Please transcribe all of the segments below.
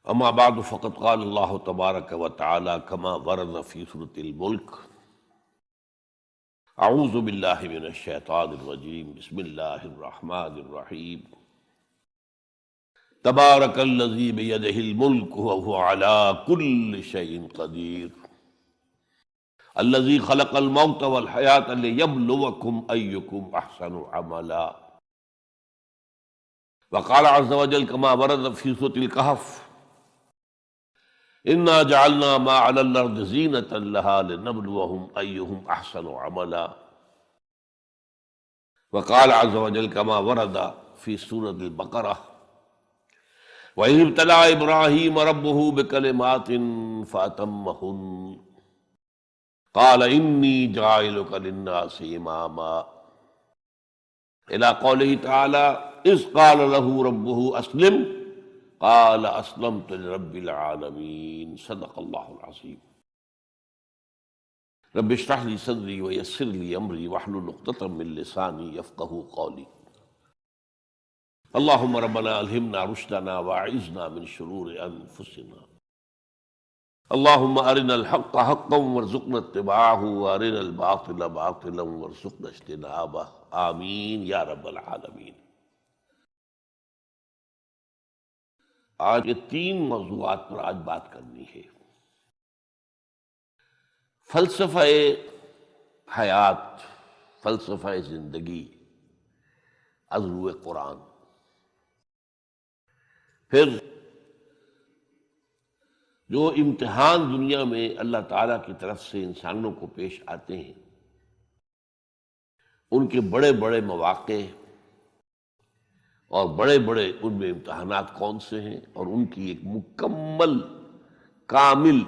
اما بعد فقد قال اللہ تبارک و تعالی کما ورد فی سورۃ الملک اعوذ باللہ من الشیطان الرجیم بسم اللہ الرحمن الرحیم تبارک الذی بیدہ الملک وهو علی کل شیء قدیر الذی خلق الموت والحیاة لیبلوکم ایکم احسن عملا وقال عز وجل كما ورد في سورة الكهف انا جعلنا ما على الارض زینۃ لها لنبلوهم ایہم احسن عملا وقال عز وجل كما ورد في سورة البقرة وإذ ابتلى إبراهيم ربه بكلمات فأتمهن قال إني جاعلك للناس إماما إلى قوله تعالى إذ قال له ربه أسلم قال اسلمت لرب العالمین صدق اللہ العظیم رب اشرح لی صدری ویسر لی امری واحلل عقدۃ من لسانی یفقہوا قولی اللہم ربنا الہمنا رشدنا واعذنا من شرور انفسنا اللہم ارنا الحق حقا وارزقنا اتباعہ وارنا الباطل باطلا وارزقنا اجتنابہ آمین یا رب العالمین۔ آج یہ تین موضوعات پر آج بات کرنی ہے۔ فلسفہ حیات، فلسفہ زندگی از روئے قرآن، پھر جو امتحان دنیا میں اللہ تعالیٰ کی طرف سے انسانوں کو پیش آتے ہیں، ان کے بڑے بڑے مواقع اور بڑے بڑے ان میں امتحانات کون سے ہیں، اور ان کی ایک مکمل کامل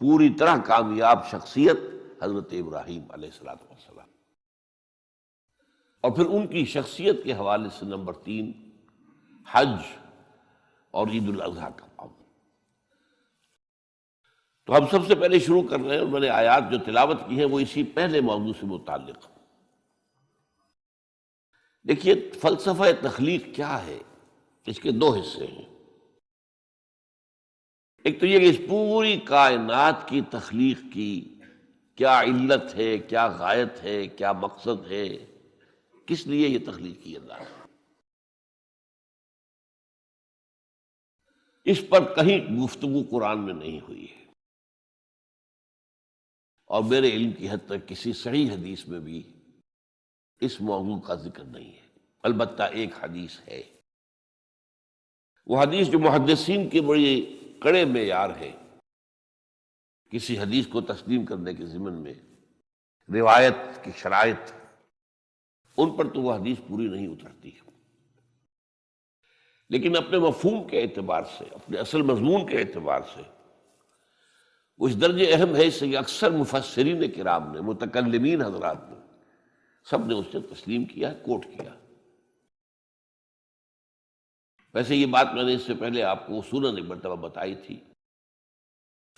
پوری طرح کامیاب شخصیت حضرت ابراہیم علیہ السلام، اور پھر ان کی شخصیت کے حوالے سے نمبر 3 حج اور عید الاضحیٰ کا معاملہ۔ تو ہم سب سے پہلے شروع کر رہے ہیں، میں نے آیات جو تلاوت کی ہیں وہ اسی پہلے موضوع سے متعلق۔ دیکھیے فلسفہ تخلیق کیا ہے، اس کے 2 حصے ہیں۔ ایک تو یہ کہ اس پوری کائنات کی تخلیق کی کیا علت ہے، کیا غایت ہے، کیا مقصد ہے، کس لیے یہ تخلیق کی اللہ ہے، اس پر کہیں گفتگو قرآن میں نہیں ہوئی ہے، اور میرے علم کی حد تک کسی صحیح حدیث میں بھی اس موضوع کا ذکر نہیں ہے۔ البتہ ایک حدیث ہے، وہ حدیث جو محدثین کے بڑے کڑے معیار ہے کسی حدیث کو تسلیم کرنے کے ضمن میں، روایت کی شرائط، ان پر تو وہ حدیث پوری نہیں اترتی ہے، لیکن اپنے مفہوم کے اعتبار سے، اپنے اصل مضمون کے اعتبار سے وہ اس درجے اہم ہے کہ اکثر مفسرین کرام نے، متکلمین حضرات نے، سب نے اس سے تسلیم کیا، کوٹ کیا۔ ویسے یہ بات میں نے اس سے پہلے آپ کو اصولاً ایک مرتبہ بتائی تھی،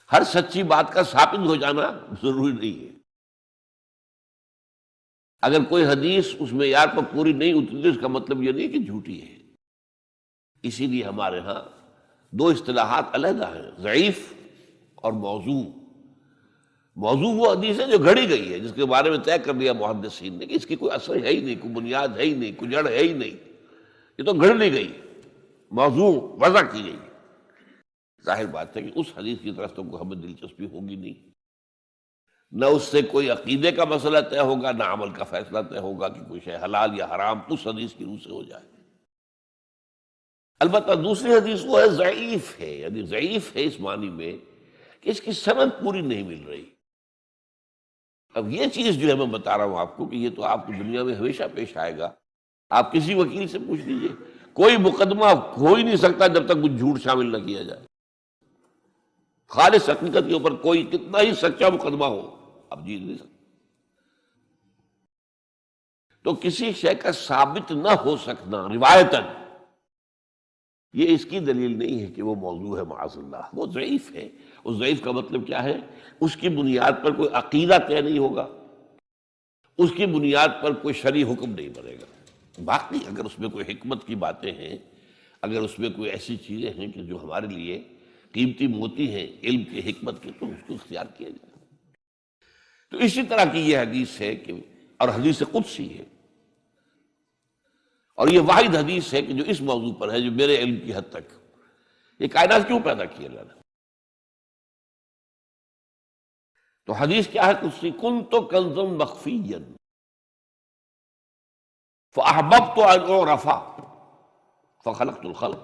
ہر سچی بات کا ثابت ہو جانا ضروری نہیں ہے۔ اگر کوئی حدیث اس معیار پر پوری نہیں اتری، اس کا مطلب یہ نہیں کہ جھوٹی ہے۔ اسی لیے ہمارے ہاں 2 اصطلاحات علیحدہ ہیں، ضعیف اور موضوع۔ موضوع وہ حدیث ہے جو گھڑی گئی ہے، جس کے بارے میں طے کر لیا محدثین نے کہ اس کی کوئی اثر ہے ہی نہیں، کوئی بنیاد ہے ہی نہیں، کوئی جڑ ہے ہی نہیں، یہ تو گھڑ لی گئی، موضوع وضع کی گئی۔ ظاہر بات ہے کہ اس حدیث کی طرف تو کوئی ہمیں دلچسپی ہوگی نہیں، نہ اس سے کوئی عقیدے کا مسئلہ طے ہوگا، نہ عمل کا فیصلہ طے ہوگا کہ کوئی شے حلال یا حرام اس حدیث کی روح سے ہو جائے۔ البتہ دوسری حدیث وہ ہے ضعیف ہے، یعنی ضعیف ہے اس معنی میں کہ اس کی سند پوری نہیں مل رہی۔ اب یہ چیز جو ہے میں بتا رہا ہوں آپ کو کہ یہ تو آپ کو دنیا میں ہمیشہ پیش آئے گا۔ آپ کسی وکیل سے پوچھ لیجئے، کوئی مقدمہ ہو ہی نہیں سکتا جب تک کچھ جھوٹ شامل نہ کیا جائے۔ خالص حقیقت کے اوپر کوئی کتنا ہی سچا مقدمہ ہو، آپ جیت نہیں سکتے۔ تو کسی شے کا ثابت نہ ہو سکنا روایتاً، یہ اس کی دلیل نہیں ہے کہ وہ موضوع ہے، معاذ اللہ، وہ ضعیف ہے۔ اس ضعیف کا مطلب کیا ہے؟ اس کی بنیاد پر کوئی عقیدہ طے نہیں ہوگا، اس کی بنیاد پر کوئی شرعی حکم نہیں بنے گا۔ باقی اگر اس میں کوئی حکمت کی باتیں ہیں، اگر اس میں کوئی ایسی چیزیں ہیں کہ جو ہمارے لیے قیمتی موتی ہیں علم کی حکمت کے، تو اس کو اختیار کیا جائے۔ تو اسی طرح کی یہ حدیث ہے کہ، اور حدیث قدسی ہے، اور یہ واحد حدیث ہے کہ جو اس موضوع پر ہے، جو میرے علم کی حد تک یہ کائنات کیوں پیدا کی اللہ نے۔ تو حدیث کیا ہے قدسی؟ کنت کنزا مخفیا فاحببت ان اعرف فخلقت الخلق۔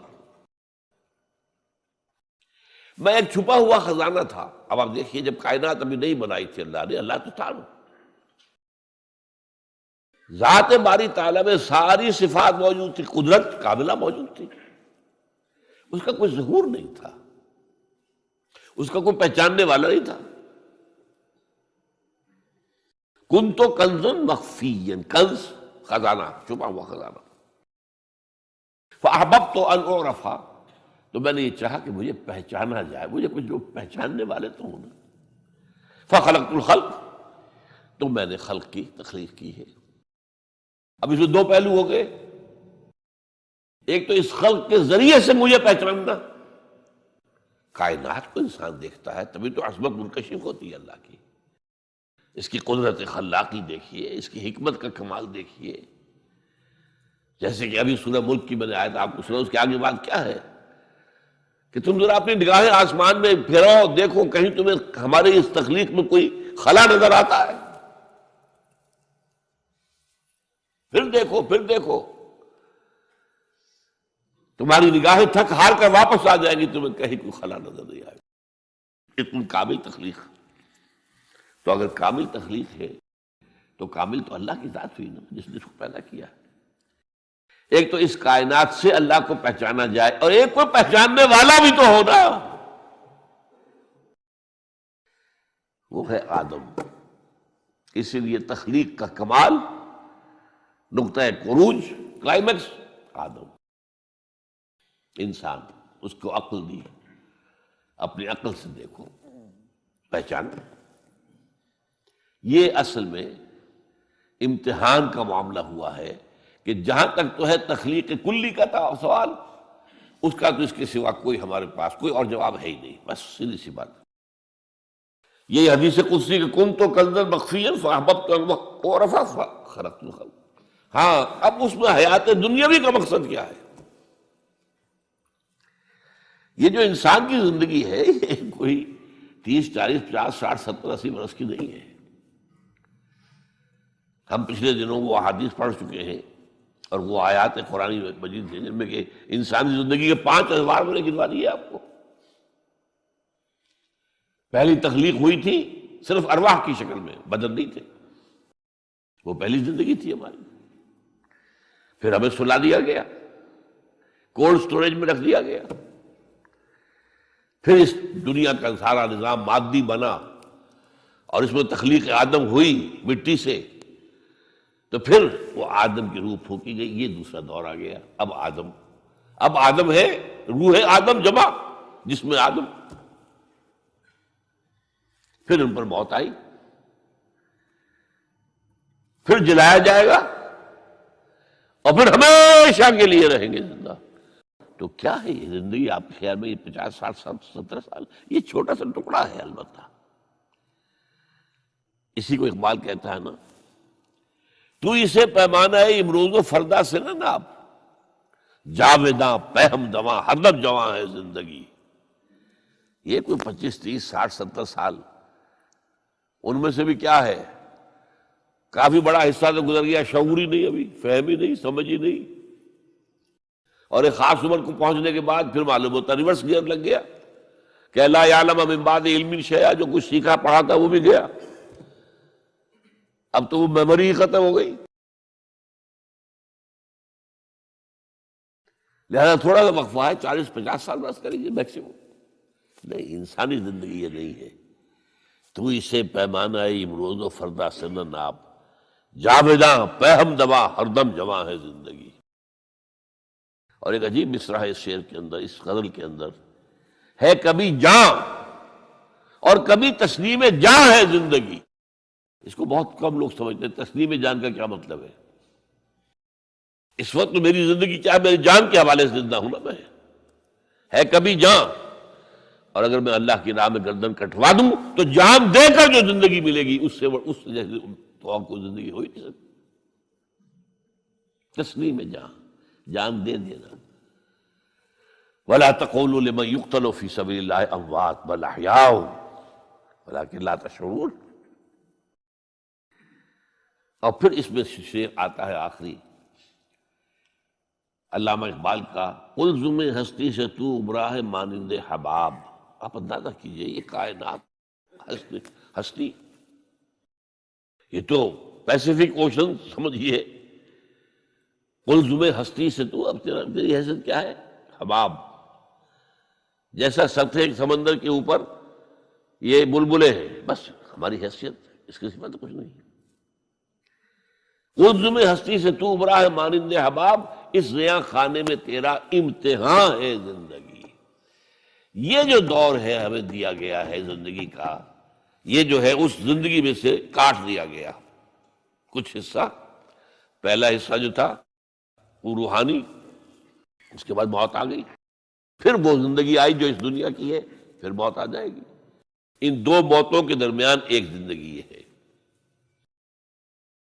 میں ایک چھپا ہوا خزانہ تھا۔ اب آپ دیکھیے، جب کائنات ابھی نہیں بنائی تھی اللہ نے، اللہ تو تھا نا، ذات باری تعالیٰ میں ساری صفات موجود تھی، قدرت کاملہ موجود تھی، اس کا کوئی ظہور نہیں تھا، اس کا کوئی پہچاننے والا نہیں تھا۔ کنت کنزا مخفیا، کنز خزانہ، چھپا ہوا خزانہ۔ فاحببت ان اعرف، تو میں نے یہ چاہا کہ مجھے پہچانا جائے، مجھے کچھ لوگ پہچاننے والے تو ہوں نا۔ فخلقت الخلق، تو میں نے خلق کی تخلیق کی ہے۔ اب اس میں دو پہلو ہو گئے، ایک تو اس خلق کے ذریعے سے مجھے پہچاننا، کائنات کو انسان دیکھتا ہے تبھی تو عظمت منکشف ہوتی ہے اللہ کی، اس کی قدرت خلاقی دیکھیے، اس کی حکمت کا کمال دیکھیے۔ جیسے کہ ابھی سورہ ملک کی میں نے آیت آپ کو سنا، اس کے آگے بات کیا ہے کہ تم ذرا اپنی نگاہیں آسمان میں پھیراؤ، دیکھو کہیں تمہیں ہمارے اس تخلیق میں کوئی خلا نظر آتا ہے؟ پھر دیکھو، پھر دیکھو، تمہاری نگاہیں تھک ہار کر واپس آ جائیں گی، تمہیں کہیں کوئی خلا نظر نہیں آئے گی۔ اتنی کامل تخلیق۔ تو اگر کامل تخلیق ہے تو کامل تو اللہ کی ذات ہوئی نا، جس نے اس کو پیدا کیا۔ ایک تو اس کائنات سے اللہ کو پہچانا جائے، اور ایک کو پہچاننے والا بھی تو ہونا، وہ ہے آدم۔ اسی لیے تخلیق کا کمال، نقطہ عروج، کلائمیکس آدم، انسان، اس کو عقل دی، اپنی عقل سے دیکھو، پہچانا۔ یہ اصل میں امتحان کا معاملہ ہوا ہے کہ جہاں تک تو ہے تخلیق کلی کا سوال، اس کا تو اس کے سوا کوئی ہمارے پاس کوئی اور جواب ہے ہی نہیں، بس سیدھی سی بات۔ یہ حدیث قدسی کہ کنت کنزا مخفیا فاحببت ان اعرف فخلقت الخلق۔ ہاں، اب اس میں حیات دنیاوی کا مقصد کیا ہے؟ یہ جو انسان کی زندگی ہے، یہ کوئی 30 40 50 60 70 80 برس کی نہیں ہے۔ ہم پچھلے دنوں وہ احادیث پڑھ چکے ہیں، اور وہ آیات قرآن مجید ہیں جن میں کہ انسانی زندگی کے 5 ادوار میں نے گنوا دیے آپ کو۔ پہلی تخلیق ہوئی تھی صرف ارواح کی شکل میں، بدن نہیں تھے، وہ پہلی زندگی تھی ہماری۔ پھر ہمیں سلا دیا گیا، کولڈ سٹوریج میں رکھ دیا گیا، پھر اس دنیا کا سارا نظام مادی بنا، اور اس میں تخلیق آدم ہوئی مٹی سے، تو پھر وہ آدم کی روح پھونکی گئی، یہ دوسرا دور آ گیا۔ اب آدم ہے، روح آدم جمع، جس میں آدم۔ پھر ان پر موت آئی، پھر جلایا جائے گا، اور پھر ہمیشہ کے لیے رہیں گے زندہ۔ تو کیا ہے یہ زندگی آپ کے خیال میں؟ یہ 50 60 70 سال، یہ چھوٹا سا ٹکڑا ہے البتہ۔ اسی کو اقبال کہتا ہے نا، تو اسے پیمانہ امروز و فردا سے نہ ناپ، جاویداں پہم دواں ہر دم جواں ہے زندگی۔ یہ کوئی 25 30 60 70 سال، ان میں سے بھی کیا ہے، کافی بڑا حصہ تو گزر گیا، شعوری نہیں، ابھی فہمی نہیں، سمجھی نہیں، اور ایک خاص عمر کو پہنچنے کے بعد پھر معلوم ہوتا ریورس گیئر لگ گیا کہ لا یعلم من بعد علم شیئا، جو کچھ سیکھا پڑھا تھا وہ بھی گیا، اب تو وہ میموری ہی ختم ہو گئی۔ لہذا تھوڑا سا وقفہ ہے، 40 50 سال بس کریے میکسیمم۔ نہیں، انسانی زندگی یہ نہیں ہے۔ تو اسے پیمانہ امروز و فردا سے نہ ناپ، جاویداں پہم دواں ہر دم جواں ہے زندگی۔ اور ایک عجیب مصرع ہے اس شعر کے اندر، اس غزل کے اندر ہے، کبھی جاں اور کبھی تسلیم جاں ہے زندگی۔ اس کو بہت کم لوگ سمجھتے ہیں، تسلیم جان کا کیا مطلب ہے؟ اس وقت تو میری زندگی کیا ہے، میری جان کے حوالے سے زندہ ہوں نا میں، ہے کبھی جان، اور اگر میں اللہ کی راہ میں گردن کٹوا دوں تو جان دے کر جو زندگی ملے گی اس سے جیسے تو اور کوئی زندگی ہو ہی نہیں سکتی۔ تسلیم جان، جان دے دینا۔ ولا تقولوا لمن يقتل في سبيل الله اموات بل احياء ولكن لا تشعرون۔ اور پھر اس میں شعر آتا ہے آخری علامہ اقبال کا، الزم ہستی سے تو ابرا ہے مانند حباب۔ آپ اندازہ کیجئے یہ کائنات ہستی، یہ تو پیسیفک اوشن سمجھیے، الزم ہستی سے تو، اب تیری حیثیت کیا ہے؟ حباب، جیسا سطح سمندر کے اوپر یہ بلبلے ہیں، بس ہماری حیثیت اس کے سوا تو کچھ نہیں۔ الزم ہستی سے تو ابرا ہے مانند حباب، اس زیاں خانے میں تیرا امتحان ہے زندگی۔ یہ جو دور ہے ہمیں دیا گیا ہے زندگی کا، یہ جو ہے اس زندگی میں سے کاٹ دیا گیا کچھ حصہ۔ پہلا حصہ جو تھا وہ روحانی، اس کے بعد موت آ گئی، پھر وہ زندگی آئی جو اس دنیا کی ہے، پھر موت آ جائے گی۔ ان دو موتوں کے درمیان ایک زندگی ہے،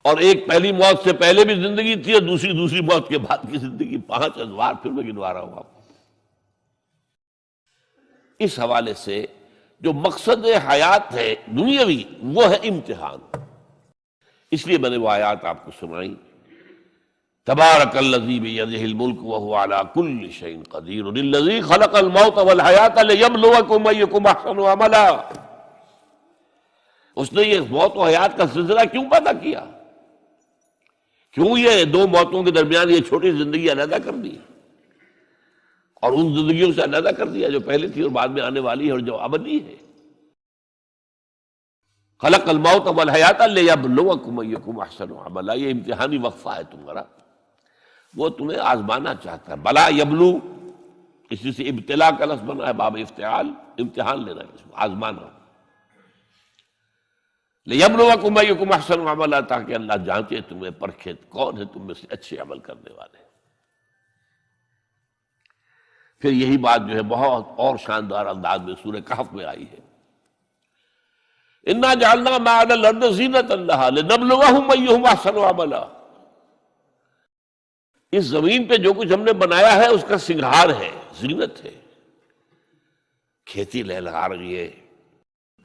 اور ایک پہلی موت سے پہلے بھی زندگی تھی، اور دوسری موت کے بعد کی زندگی، 5 ادوار پھر میں گنوا رہا ہوں آپ کو۔ اس حوالے سے جو مقصد حیات ہے دنیاوی، وہ ہے امتحان۔ اس لیے میں نے وہ آیات آپ کو سنائی، تبارک الذی بیدہ الملک وہو علی کل شیء قدیر الذی خلق الموت والحیاۃ لیبلوکم ایکم احسن عملا۔ اس نے یہ موت و حیات کا سلسلہ کیوں پیدا کیا؟ کیوں یہ دو موتوں کے درمیان یہ چھوٹی زندگی علیحدہ کر دی، اور ان زندگیوں سے علیحدہ کر دیا جو پہلے تھی اور بعد میں آنے والی ہے اور جو ابدی ہے؟ خلق الموت والحیاۃ لیبلوکم ایکم احسن عملا، یہ امتحانی وقفہ ہے تمہارا، وہ تمہیں آزمانا چاہتا ہے۔ بلا یبلو، اسی سے ابتلا کا لفظ بنا ہے، باب افتعال، امتحان لینا ہے، اس کو آزمانا۔ لیبلوکم ایکم احسن عملا، تاکہ اللہ جانچے تمہیں، پرکھے کون ہے تم میں سے اچھے عمل کرنے والے۔ پھر یہی بات جو ہے بہت اور شاندار انداز میں سورہ کہف میں آئی ہے، انا جعلنا ما علی الارض زینۃ لہا لنبلوہم ایہم احسن عملا۔ اس زمین پہ جو کچھ ہم نے بنایا ہے اس کا سنگھار ہے، زینت ہے۔ کھیتی لہلہا رہی ہے،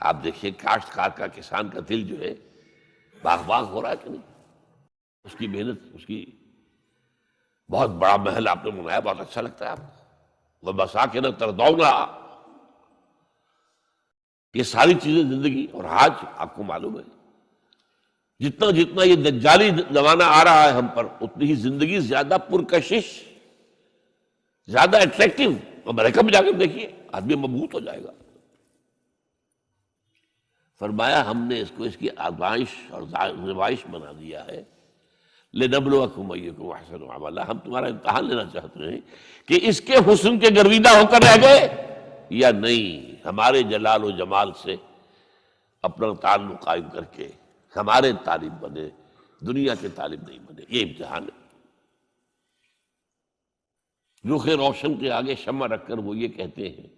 آپ دیکھیے کاشتکار کا، کسان کا دل جو ہے باغ باغ ہو رہا ہے کہ نہیں؟ اس کی محنت، اس کی بہت بڑا محل آپ نے بنایا، بہت اچھا لگتا ہے آپ کو، وَمَسَاكِنَ تَرْضَوْنَهَا۔ یہ ساری چیزیں زندگی، اور آج آپ کو معلوم ہے جتنا جتنا یہ دجالی زمانہ آ رہا ہے ہم پر، اتنی ہی زندگی زیادہ پرکشش، زیادہ اٹریکٹیو۔ امریکہ میں جا کر دیکھیے، آدمی مبہوت ہو جائے گا۔ فرمایا ہم نے اس کو، اس کی آزمائش اور زمائش بنا دیا ہے، لنبلوکم ایکم احسن عملا، ہم تمہارا امتحان لینا چاہتے ہیں کہ اس کے حسن کے گرویدہ ہو کر رہ گئے یا نہیں، ہمارے جلال و جمال سے اپنا تعلق قائم کر کے ہمارے طالب بنے، دنیا کے طالب نہیں بنے۔ یہ امتحان ہے۔ رخ روشن کے آگے شمع رکھ کر وہ یہ کہتے ہیں،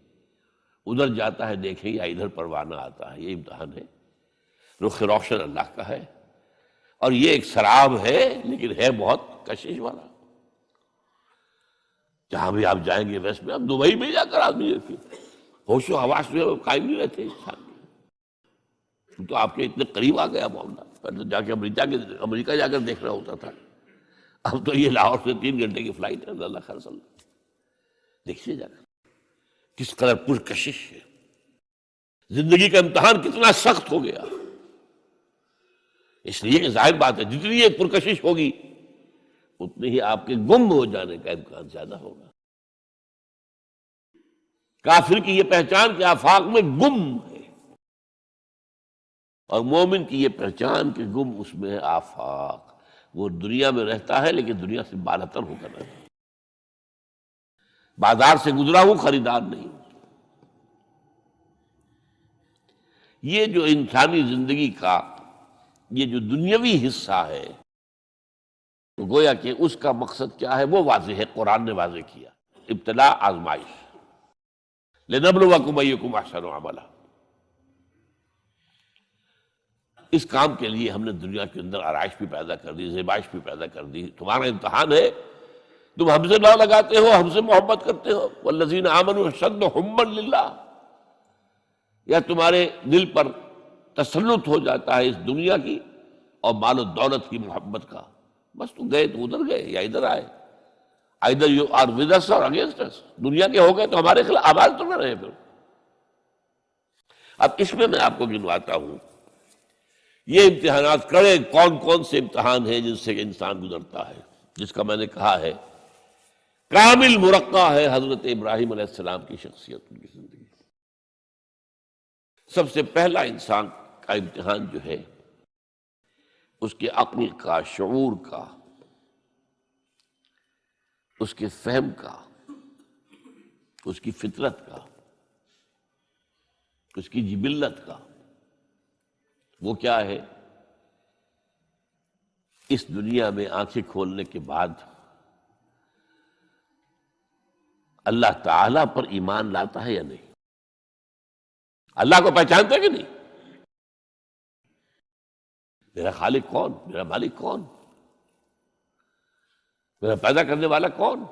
ادھر جاتا ہے دیکھیں یا ادھر پروانہ آتا ہے۔ یہ امتحان ہے۔ رخ روشن اللہ کا ہے، اور یہ ایک سراب ہے، لیکن ہے بہت کشش والا۔ جہاں بھی آپ جائیں گے ویسٹ میں، اب دبئی میں جا کر آدمی ہوش و حواس میں قائم نہیں رہتے انسان، تو آپ کے اتنے قریب آ گیا معاملہ۔ پہلے جا کے امریکہ جا کر دیکھنا ہوتا تھا، اب تو یہ لاہور سے 3 گھنٹے کی فلائٹ ہے۔ اللہ خیر صلی اللہ، دیکھیے جا کر کس قدر پرکشش ہے، زندگی کا امتحان کتنا سخت ہو گیا۔ اس لیے کہ ظاہر بات ہے جتنی یہ پرکشش ہوگی اتنی ہی آپ کے گم ہو جانے کا امکان زیادہ ہوگا۔ کافر کی یہ پہچان کہ آفاق میں گم ہے، اور مومن کی یہ پہچان کہ گم اس میں ہے آفاق۔ وہ دنیا میں رہتا ہے لیکن دنیا سے بالاتر ہو کر رہتا ہے، بازار سے گزرا ہوں خریدار نہیں۔ یہ جو انسانی زندگی کا یہ جو دنیاوی حصہ ہے، تو گویا کہ اس کا مقصد کیا ہے وہ واضح ہے، قرآن نے واضح کیا، ابتلا آزمائش، لنبلوکم ایکم احسن عملا۔ اس کام کے لیے ہم نے دنیا کے اندر آرائش بھی پیدا کر دی، زیبائش بھی پیدا کر دی۔ تمہارا امتحان ہے، تم ہم سے نہ لگاتے ہو، ہم سے محبت کرتے ہو، والذین آمنوا اشد حبا للہ، یا تمہارے دل پر تسلط ہو جاتا ہے اس دنیا کی اور مال و دولت کی محبت کا، بس تم گئے تو ادھر گئے یا ادھر آئے، either you are with us or against us، دنیا کے ہو گئے تو ہمارے خلاف آواز تو نہ رہے پھر۔ اب اس میں آپ کو گنواتا ہوں یہ امتحانات کڑے کون کون سے امتحان ہیں جن سے انسان گزرتا ہے، جس کا میں نے کہا ہے کامل مرقع ہے حضرت ابراہیم علیہ السلام کی شخصیت، ان کی زندگی۔ سب سے پہلا انسان کا امتحان جو ہے اس کے عقل کا، شعور کا، اس کے فہم کا، اس کی فطرت کا، اس کی جبلت کا۔ وہ کیا ہے؟ اس دنیا میں آنکھیں کھولنے کے بعد اللہ تعالیٰ پر ایمان لاتا ہے یا نہیں؟ اللہ کو پہچانتا ہے کہ نہیں؟ میرا خالق کون؟ میرا مالک کون؟ میرا پیدا کرنے والا کون؟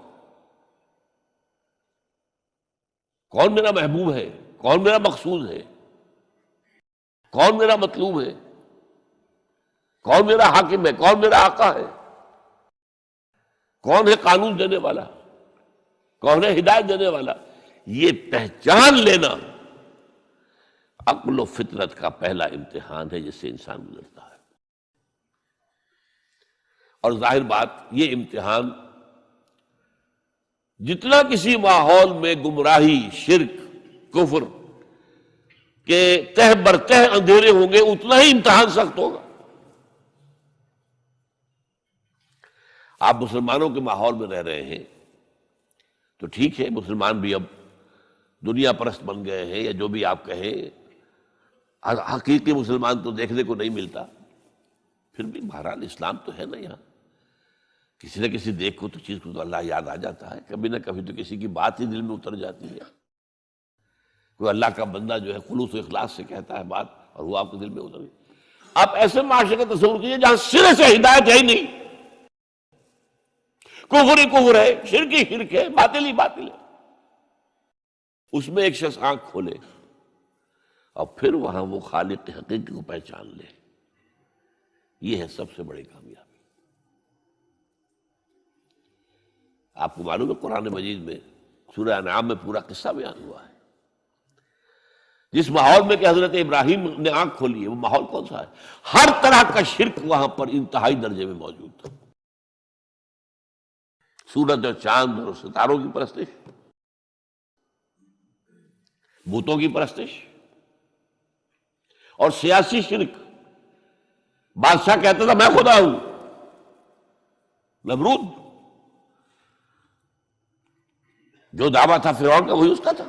کون میرا محبوب ہے؟ کون میرا مقصود ہے؟ کون میرا مطلوب ہے؟ کون میرا حاکم ہے؟ کون میرا آقا ہے؟ کون ہے قانون دینے والا؟ کون ہے ہدایت دینے والا؟ یہ پہچان لینا عقل و فطرت کا پہلا امتحان ہے جس سے انسان گزرتا ہے۔ اور ظاہر بات یہ امتحان جتنا کسی ماحول میں گمراہی، شرک، کفر کے تہ برتہ اندھیرے ہوں گے اتنا ہی امتحان سخت ہوگا۔ آپ مسلمانوں کے ماحول میں رہ رہے ہیں تو ٹھیک ہے، مسلمان بھی اب دنیا پرست بن گئے ہیں یا جو بھی آپ کہیں، حقیقی مسلمان تو دیکھنے کو نہیں ملتا، پھر بھی بہرحال اسلام تو ہے نا یہاں، کسی نہ کسی دیکھ کو تو چیز کو تو اللہ یاد آ جاتا ہے، کبھی نہ کبھی تو کسی کی بات ہی دل میں اتر جاتی ہے، کوئی اللہ کا بندہ جو ہے خلوص و اخلاص سے کہتا ہے بات اور وہ آپ کے دل میں اتر گئی۔ آپ ایسے معاشرے کا تصور کیجیے جہاں سرے سے ہدایت ہے ہی نہیں، کفر ہی کفر ہے، شرک ہی شرک ہے، باطل ہی باطل ہے، اس میں ایک شخص آنکھ کھولے اور پھر وہاں وہ خالق حقیقی کو پہچان لے، یہ ہے سب سے بڑی کامیابی۔ آپ کو معلوم ہے قرآن مجید میں سورہ انعام میں پورا قصہ بیان ہوا ہے، جس ماحول میں کہ حضرت ابراہیم نے آنکھ کھولی ہے وہ ماحول کون سا ہے؟ ہر طرح کا شرک وہاں پر انتہائی درجے میں موجود تھا، سورج اور چاند اور ستاروں کی پرستش، بتوں کی پرستش، اور سیاسی شرک۔ بادشاہ کہتا تھا میں خدا ہوں، نمرود جو دعویٰ تھا فرعون کا وہی اس کا تھا۔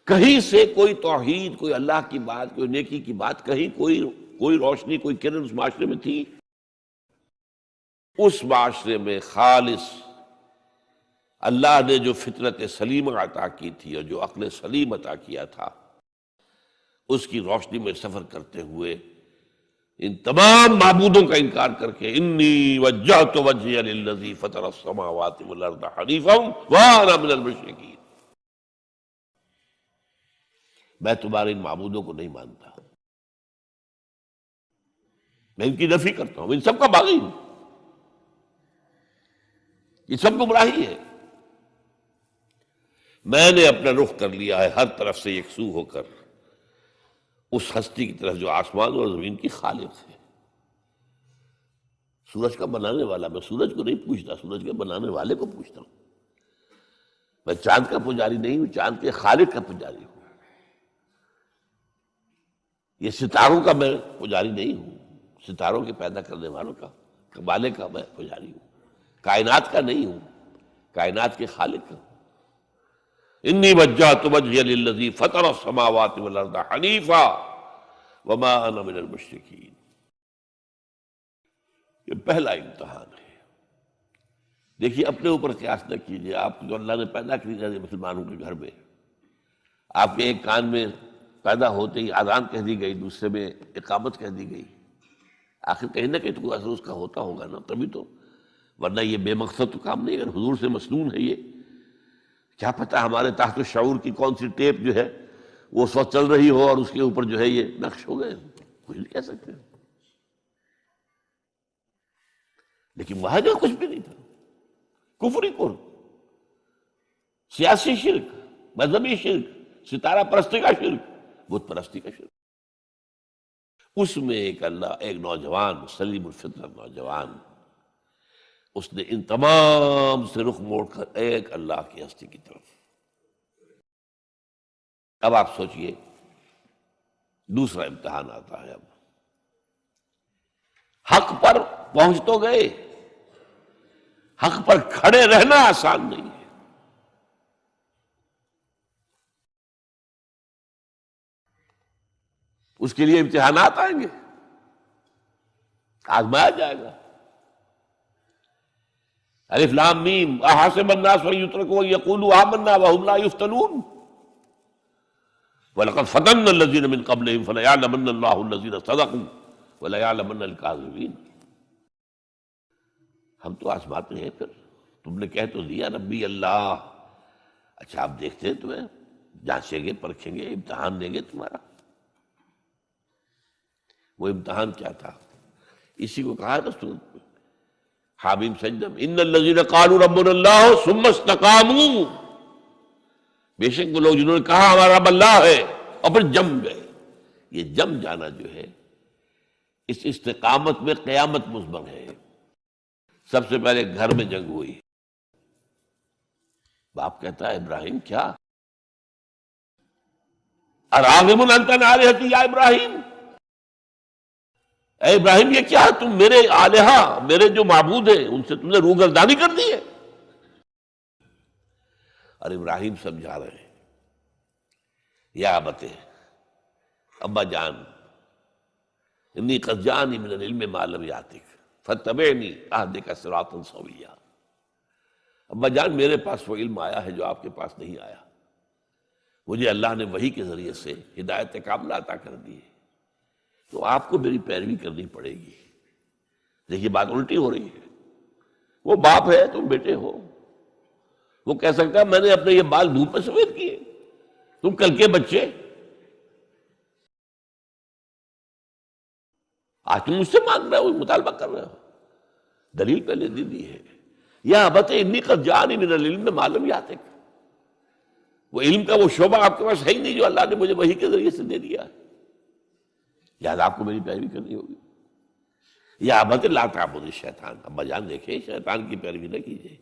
کہیں سے کوئی توحید، کوئی اللہ کی بات، کوئی نیکی کی بات، کہیں کوئی روشنی، کوئی کرن اس معاشرے میں تھی؟ اس معاشرے میں خالص اللہ نے جو فطرت سلیمہ عطا کی تھی اور جو عقل سلیم عطا کیا تھا، اس کی روشنی میں سفر کرتے ہوئے ان تمام معبودوں کا انکار کر کے انی وجہت وجہی للذی فطر السماوات والارض حنیفا وانا من المشرکین، میں تمہارے ان معبودوں کو نہیں مانتا، میں ان کی نفی کرتا ہوں، ان سب کا باغی ہوں، یہ سب گمراہی ہے، میں نے اپنا رخ کر لیا ہے ہر طرف سے یکسو ہو کر اس ہستی کی طرف جو آسمان اور زمین کی خالق ہے، سورج کا بنانے والا۔ میں سورج کو نہیں پوچھتا، سورج کے بنانے والے کو پوچھتا ہوں۔ میں چاند کا پجاری نہیں ہوں، چاند کے خالق کا پجاری ہوں۔ یہ ستاروں کا میں پجاری نہیں ہوں، ستاروں کے پیدا کرنے والوں کا، والے کا میں پجاری ہوں، کائنات کا نہیں ہوں، کائنات کے خالق کا۔ انی وجہت وجہی للذی فطر السماوات والارض حنیفا وما انا من المشرکین۔ یہ پہلا امتحان ہے۔ دیکھیے اپنے اوپر قیاس نہ کیجیے، آپ کو جو اللہ نے پیدا کیا مسلمانوں کے گھر میں، آپ کے ایک کان میں پیدا ہوتے ہی اذان کہہ دی گئی، دوسرے میں اقامت کہہ دی گئی، آخر کہیں نہ کہیں تو کوئی اثر اس کا ہوتا ہوگا نا، تبھی تو، ورنہ یہ بے مقصد تو کام نہیں ہے۔ اگر حضور سے مسنون ہے یہ، کیا پتہ ہمارے تحت الشعور کی کون سی ٹیپ جو ہے وہ اس وقت چل رہی ہو اور اس کے اوپر جو ہے یہ نقش ہو گئے، کچھ نہیں کہہ سکتے۔ لیکن وہاں جو کچھ بھی نہیں تھا، کفری کفر، سیاسی شرک، مذہبی شرک، ستارہ پرستی کا شرک، بت پرستی کا شرک، اس میں ایک نوجوان سلیم الفطرت نوجوان، اس نے ان تمام سے رخ موڑ کر ایک اللہ کی ہستی کی طرف۔ اب آپ سوچئے دوسرا امتحان آتا ہے، اب حق پر پہنچ تو گئے، حق پر کھڑے رہنا آسان نہیں ہے۔ اس کے لیے امتحانات آئیں گے، آزمایا جائے گا۔ الف لام میم احاسب الناس ان یترکوا ان یقولوا آمنا وهم لا یفتنون وَلَقَدْ فَتَنَّا الَّذِينَ مِن قَبْلِهِمْ فَلَيَعْلَمَنَّ اللَّهُ الَّذِينَ صَدَقُوا وَلَيَعْلَمَنَّ الْكَاذِبِينَ۔ ہم تو آزماتے ہیں، پھر تم نے کہہ تو دیا ربی اللہ، اچھا آپ دیکھتے ہیں، تمہیں جانچیں گے، پرکھیں گے، امتحان دیں گے تمہارا۔ وہ امتحان کیا تھا؟ اسی کو کہا نا سورۃ حامیم سجدہ، ان الذین قالوا ربنا اللہ ثم استقاموا، بے شک وہ لوگ جنہوں نے کہا ہمارا رب اللہ ہے اور پھر جم گئے۔ یہ جم جانا جو ہے اس استقامت میں قیامت مضمر ہے۔ سب سے پہلے گھر میں جنگ ہوئی، باپ کہتا ہے ابراہیم کیا، اراغب انت عن آلہتی یا ابراہیم، اے ابراہیم یہ کیا، تم میرے آلہہ، میرے جو معبود ہیں ان سے تم نے روگردانی کر دی ہے۔ اور ابراہیم سمجھا رہے ہیں، یا ابت، ابا جان، انی قد جانی من العلم ما لم یاتک فاتبعنی اہدک صراطا سویا۔ ابا جان میرے پاس وہ علم آیا ہے جو آپ کے پاس نہیں آیا، مجھے اللہ نے وحی کے ذریعے سے ہدایت کاملہ عطا کر دی ہے، تو آپ کو میری پیروی کرنی پڑے گی۔ دیکھیے بات الٹی ہو رہی ہے، وہ باپ ہے، تم بیٹے ہو، وہ کہہ سکتا ہے میں نے اپنے یہ بال دھوپ میں سفید کیے، تم کل کے بچے، آج تم مجھ سے مانگ رہے ہو، مطالبہ کر رہے ہو، دلیل پہلے دی ہے۔ یا ابت انی قد جانی من العلم ما لم یاتک، وہ علم کا وہ شعبہ آپ کے پاس ہے ہی نہیں جو اللہ نے مجھے وحی کے ذریعے سے دے دیا ہے، لہٰذا آپ کو میری پیروی کرنی ہوگی۔ یا ابت لا تعبد الشیطان، ابا جان دیکھیں شیطان کی پیروی نہ کیجیے،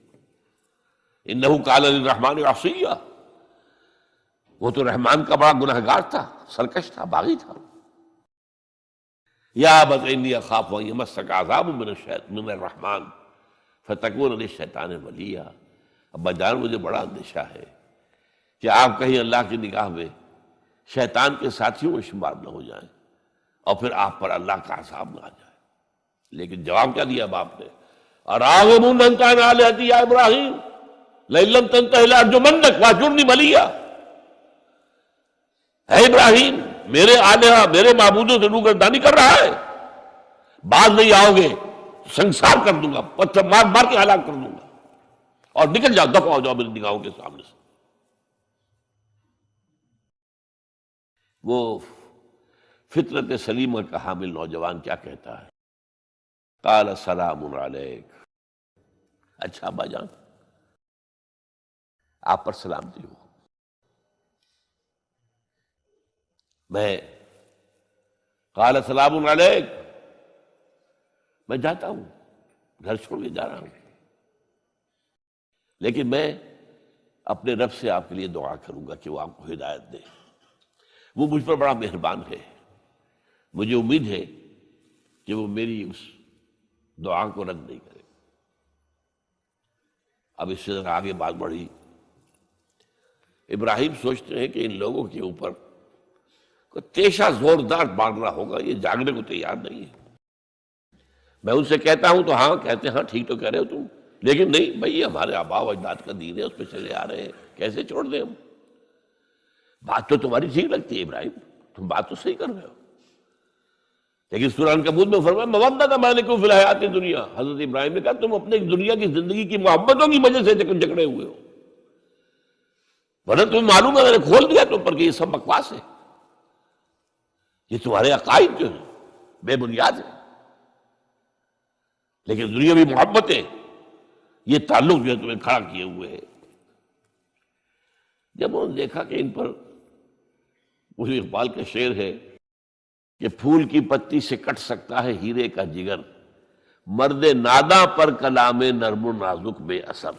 انہ کان للرحمن عصیا، وہ تو رحمان کا بڑا گنہگار تھا، سرکش تھا، باغی تھا۔ یا ابت انی اخاف ان یمسک عذاب من الرحمن فتکون للشیطان ولیا، ابا جان مجھے بڑا اندیشہ ہے کہ آپ کہیں اللہ کی نگاہ میں شیطان کے ساتھیوں میں شمار نہ ہو جائیں اور پھر آپ پر اللہ کا عذاب نہ آ جائے۔ لیکن جواب کیا دیا باپ نے، اراغب انت عن آلہتی یا ابراہیم لئن لم تنتہ لارجمنک واہجرنی ملیا، اے ابراہیم میرے آلہہ، میرے معبودوں سے روگردانی کر رہا ہے، بعد نہیں آؤ گے سنسار کر دوں گا، پتھر مار مار کے ہلاک کر دوں گا، اور نکل جاؤ، دفع ہو جاؤ میری نگاہوں کے سامنے سے۔ وہ فطرت سلیمہ کا حامل نوجوان کیا کہتا ہے، قال سلام علیک، اچھا ابا جان آپ پر سلامتی ہو، میں قال سلام علیک، میں جاتا ہوں، گھر چھوڑ کے جا رہا ہوں، لیکن میں اپنے رب سے آپ کے لیے دعا کروں گا کہ وہ آپ کو ہدایت دے، وہ مجھ پر بڑا مہربان ہے، مجھے امید ہے کہ وہ میری اس دعا کو رد نہیں کرے۔ اب اس سے ذرا آگے بات بڑھی، ابراہیم سوچتے ہیں کہ ان لوگوں کے اوپر کوئی تیشہ زوردار مارنا ہوگا، یہ جاگنے کو تیار نہیں ہے، میں ان سے کہتا ہوں تو ہاں کہتے ہیں ہاں ٹھیک تو کہہ رہے ہو تم، لیکن نہیں بھائی ہمارے آباء و اجداد کا دین ہے، اس پہ چلے آ رہے ہیں، کیسے چھوڑ دیں ہم؟ بات تو تمہاری ٹھیک لگتی ہے ابراہیم، تم بات تو صحیح کر رہے ہو، لیکن سورہ عنکبوت میں فرمایا مودۃ بینکم فی الحیات الدنیا، حضرت ابراہیم نے کہا تم اپنے دنیا کی زندگی کی محبتوں کی وجہ سے جکڑے ہوئے ہو، ورنہ تمہیں معلوم ہے میں نے کھول دیا تم پر کہ یہ سب بکواس ہے، یہ تمہارے عقائد جو ہیں بے بنیاد ہے، لیکن دنیاوی محبتیں یہ تعلق جو ہے تمہیں کھڑا کیے ہوئے ہے۔ جب انہوں نے دیکھا کہ ان پر، وہ اقبال کا شعر ہے کہ پھول کی پتی سے کٹ سکتا ہے ہیرے کا جگر، مرد ناداں پر کلام نرم و نازک بے اثر،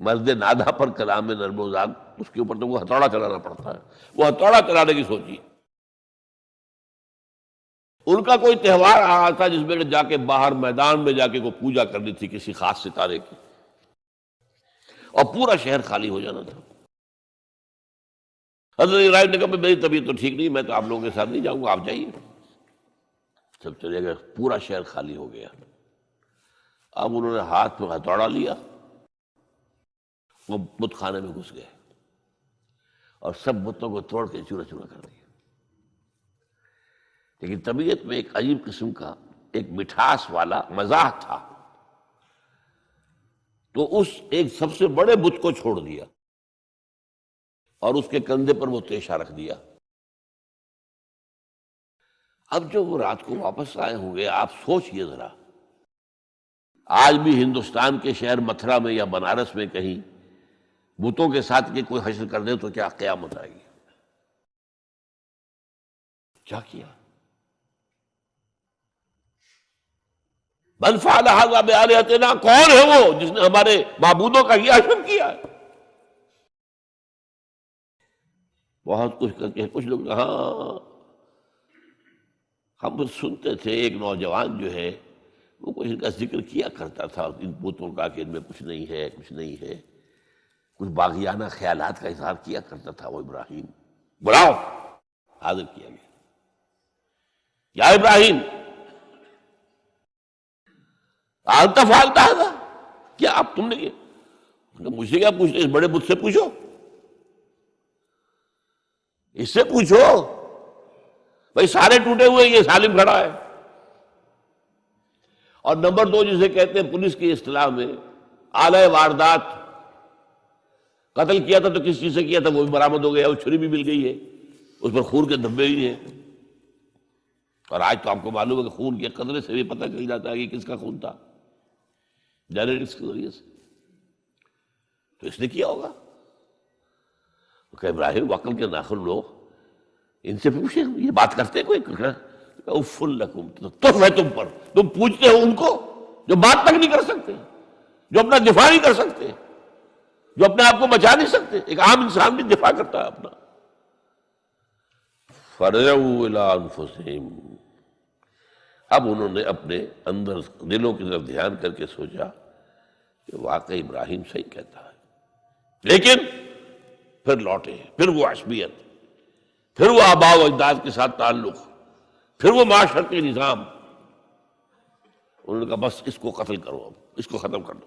مرد ناداں پر کلام نرم و نازک، اس کے اوپر تو وہ ہتھوڑا چلانا پڑتا ہے، وہ ہتھوڑا چلانے کی سوچی۔ ان کا کوئی تہوار آ رہا تھا جس میں جا کے باہر میدان میں جا کے کوئی پوجا کرنی تھی کسی خاص ستارے کی، اور پورا شہر خالی ہو جانا تھا۔ حضرت ابراہیم نے کہا میری طبیعت تو ٹھیک نہیں، میں تو آپ لوگوں کے ساتھ نہیں جاؤں گا، آپ جائیے۔ سب چلے گئے، پورا شہر خالی ہو گیا۔ اب انہوں نے ہاتھ میں ہتھوڑا لیا، وہ بت خانے میں گھس گئے اور سب بتوں کو توڑ کے چورا چورا کر دیا۔ لیکن طبیعت میں ایک عجیب قسم کا ایک مٹھاس والا مزاح تھا، تو اس ایک سب سے بڑے بت کو چھوڑ دیا اور اس کے کندھے پر وہ تیشہ رکھ دیا۔ اب جو وہ رات کو واپس آئے ہوں گے، آپ سوچئے ذرا، آج بھی ہندوستان کے شہر متھرا میں یا بنارس میں کہیں بتوں کے ساتھ کے کوئی حشر کر دے تو کیا قیامت آئے گی؟ کیا کیا؟ من فعل ھذا بآلہتنا، کون ہے وہ جس نے ہمارے معبودوں کا یہ حشر کیا ہے؟ بہت کچھ کر کے کچھ لوگ، ہاں ہم سنتے تھے ایک نوجوان جو ہے وہ کچھ ان کا ذکر کیا کرتا تھا ان بتوں کا کہ ان میں کچھ نہیں ہے، کچھ نہیں ہے، کچھ باغیانہ خیالات کا اظہار کیا کرتا تھا وہ ابراہیم۔ بلاؤ، حاضر کیا گیا، یا ابراہیم انت فعلت ھذا، کیا اب تم نے یہ، مجھ سے کیا پوچھتے، اس بڑے بت سے پوچھو، اس سے پوچھو، بھائی سارے ٹوٹے ہوئے، یہ سالم کھڑا ہے۔ اور نمبر دو جسے کہتے ہیں پولیس کی اصطلاح میں آلہ واردات، قتل کیا تھا تو کس چیز سے کیا تھا وہ بھی برآمد ہو گیا، وہ چھری بھی مل گئی ہے، اس پر خون کے دھبے بھی ہیں، اور آج تو آپ کو معلوم ہے کہ خون کے قطرے سے بھی پتہ چل جاتا ہے کہ کس کا خون تھا، جینیٹکس کے ذریعے سے، تو اس نے کیا ہوگا۔ تو کہ ابراہیم عقل کے ناخن لو، ان سے پوچھیں، یہ بات کرتے کوئی، اف لکم، تف ہے تم پر، تم پوچھتے ہو ان کو جو بات تک نہیں کر سکتے، جو اپنا دفاع نہیں کر سکتے، جو اپنے آپ کو بچا نہیں سکتے۔ ایک عام انسان بھی دفاع کرتا ہے اپنا۔ فرجعوا الی انفسہم، اب انہوں نے اپنے اندر دلوں کی طرف دھیان کر کے سوچا کہ واقعی ابراہیم صحیح کہتا ہے، لیکن پھر لوٹے، پھر وہ عصبیت، پھر وہ آباء و اجداد کے ساتھ تعلق، پھر وہ معاشرتی نظام۔ انہوں نے کہا بس اس کو قتل کرو، اب اس کو ختم کر دو۔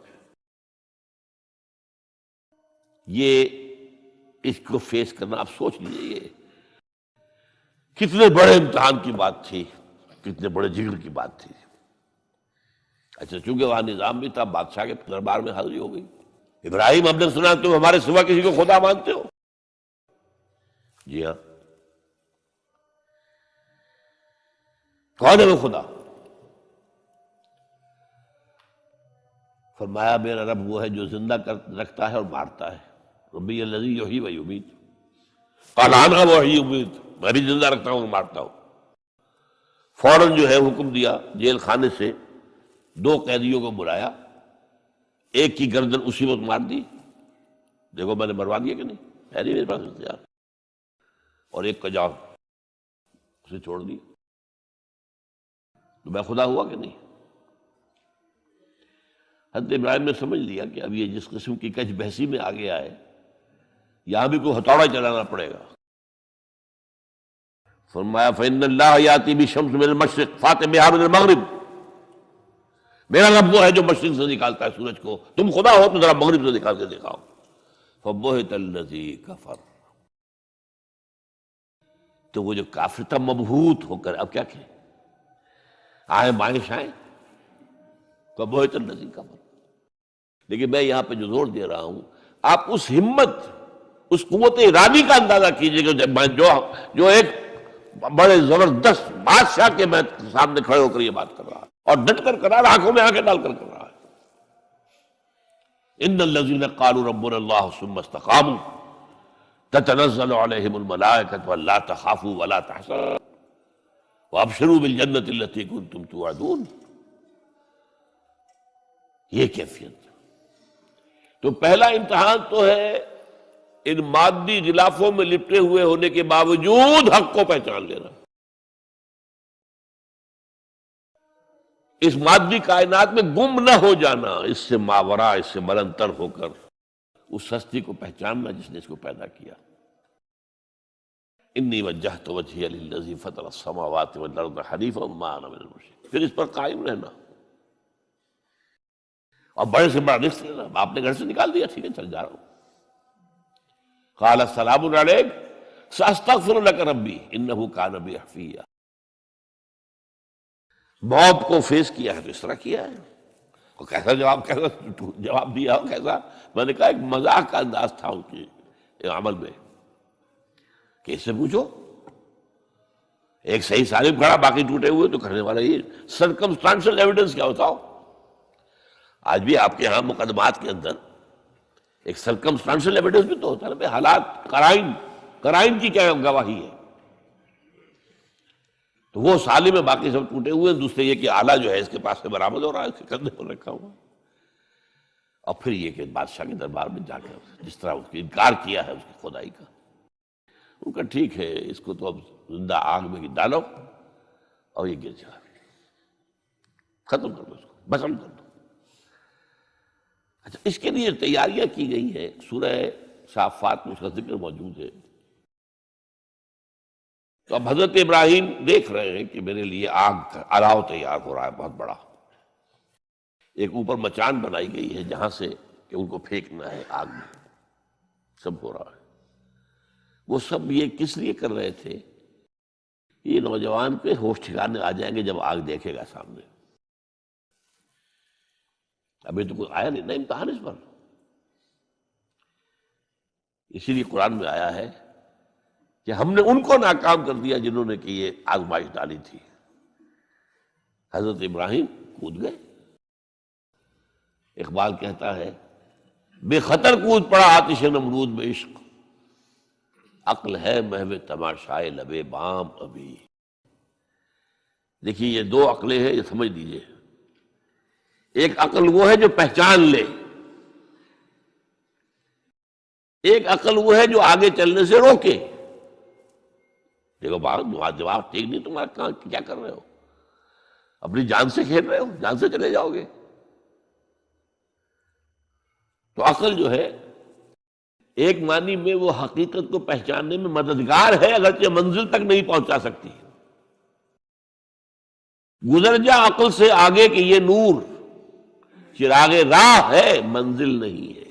یہ اس کو فیس کرنا، آپ سوچ لیجیے یہ کتنے بڑے امتحان کی بات تھی، کتنے بڑے جگر کی بات تھی۔ اچھا چونکہ وہاں نظام بھی تھا، بادشاہ کے دربار میں حاضری ہو گئی۔ ابراہیم ہم نے سنا تم ہمارے سوا کسی کو خدا مانتے ہو؟ جی ہاں، کون ہے وہ خدا؟ فرمایا میرا رب وہ ہے جو زندہ رکھتا ہے اور مارتا ہے، ربی الذی یحیی و یمیت، قال انا احیی و امیت، میں بھی زندہ رکھتا ہوں اور مارتا ہوں۔ فوراً جو ہے حکم دیا، جیل خانے سے 2 قیدیوں کو بلایا، ایک کی گردن اسی وقت مار دی، دیکھو میں نے مروا دیا کہ نہیں، ہے نہیں میرے پاس اختیار، اور ایک کا جان اسے چھوڑ دی، تو میں خدا ہوا کہ نہیں؟ حضرت ابراہیم نے سمجھ لیا کہ اب یہ جس قسم کی کچ بحثی میں آ گیا ہے، یہاں بھی کوئی ہتھوڑا چلانا پڑے گا۔ فرمایا فإن اللہ یاتی بالشمس من المشرق فأت بہا من المغرب، میرا رب وہ ہے جو مشرق سے نکالتا ہے سورج کو، تم خدا ہو تو ذرا مغرب سے نکال کے دکھاؤ۔ فبہت الذی کفر، تو وہ جو کافر تھا مبہوت ہو کر، اب کیا کہیں، آئے بائیں شائیں، فبہت الذی کفر۔ لیکن میں یہاں پہ جو زور دے رہا ہوں، آپ اس ہمت، اس قوت ارادی کا اندازہ کیجئے کہ جو ایک بڑے زبردست بادشاہ کے میں سامنے کھڑے ہو کر یہ بات کر رہا ہے، اور ڈٹ کر کر رہا ہے، آنکھوں میں آنکھیں ڈال کر رہا ہے۔ ان الذین قالوا ربنا اللہ ثم استقاموا تتنزل علیہم الملائکۃ الا تخافوا ولا تحزنوا وابشروا بالجنۃ التی کنتم توعدون۔ یہ کیفیت۔ تو پہلا امتحان تو ہے ان مادی غلافوں میں لپٹے ہوئے ہونے کے باوجود حق کو پہچان لینا، اس مادی کائنات میں گم نہ ہو جانا، اس سے ماورا، اس سے بلندتر ہو کر اس ہستی کو پہچاننا جس نے اس کو پیدا کیا۔ انی وجہت وجہی للذی فطر السماوات والارض حنیفا وما انا من المشرکین، پھر اس پر قائم رہنا، اور بڑے سے بڑا رزق لینا۔ آپ نے گھر سے نکال دیا، ٹھیک ہے چل جا رہا ہوں۔ قال السلام علیک ساستغفر لک ربی انہ کان بی حفیہ۔ موت کو فیس کیا ہے تو اس طرح کیا ہے، اور کیسا جواب دیا ہو، کیسا، میں نے کہا ایک مذاق کا انداز تھا ان کے عمل میں کہ اس سے پوچھو، ایک صحیح سالم کھڑا باقی ٹوٹے ہوئے، تو کرنے والا یہ سرکمسٹانشل ایویڈنس کیا ہوتا ہو۔ آج بھی آپ کے ہاں مقدمات کے اندر ایک سرکمسٹانشل ایویڈنس بھی تو ہوتا ہے نا، حالات، قرائن کی کیا گواہی ہے۔ تو وہ سالم میں باقی سب ٹوٹے ہوئے ہیں، دوسرے یہ کہ آلہ جو ہے اس کے پاس سے برآمد ہو رہا ہے، اس کے کندھے پر رکھا ہوا، اور پھر یہ کہ بادشاہ کے دربار میں جا کر جس طرح اس کی انکار کیا ہے اس کی خدائی کا، ان کا ٹھیک ہے، اس کو تو اب زندہ آگ میں ڈالو اور یہ گر جائے، ختم کر دو، اس کو بسم کر دو۔ اچھا، اس کے لیے تیاریاں کی گئی ہیں، سورہ صافات میں اس کا ذکر موجود ہے۔ تو اب حضرت ابراہیم دیکھ رہے ہیں کہ میرے لیے آگ کا الاؤ تیار ہو رہا ہے بہت بڑا، ایک اوپر مچان بنائی گئی ہے جہاں سے کہ ان کو پھینکنا ہے آگ میں، سب ہو رہا ہے۔ وہ سب یہ کس لیے کر رہے تھے؟ یہ نوجوان کے ہوش ٹھکانے آ جائیں گے جب آگ دیکھے گا سامنے۔ ابھی تو کوئی آیا نہیں نا امتحان اس پر، اسی لیے قرآن میں آیا ہے کہ ہم نے ان کو ناکام کر دیا جنہوں نے کہ یہ آزمائش ڈالی تھی۔ حضرت ابراہیم کود گئے۔ اقبال کہتا ہے بے خطر کود پڑا آتش نمرود میں عشق، عقل ہے محو تماشائے لبے بام ابھی۔ دیکھیے یہ دو عقلیں ہیں، یہ سمجھ لیجیے۔ ایک عقل وہ ہے جو پہچان لے، ایک عقل وہ ہے جو آگے چلنے سے روکے۔ دیکھو جواب ٹھیک نہیں، تمہارا کیا کر رہے ہو، اپنی جان سے کھیل رہے ہو، جان سے چلے جاؤ گے۔ تو عقل جو ہے ایک معنی میں وہ حقیقت کو پہچاننے میں مددگار ہے، اگرچہ منزل تک نہیں پہنچا سکتی۔ گزر جا عقل سے آگے کہ یہ نور چراغ راہ ہے، منزل نہیں ہے۔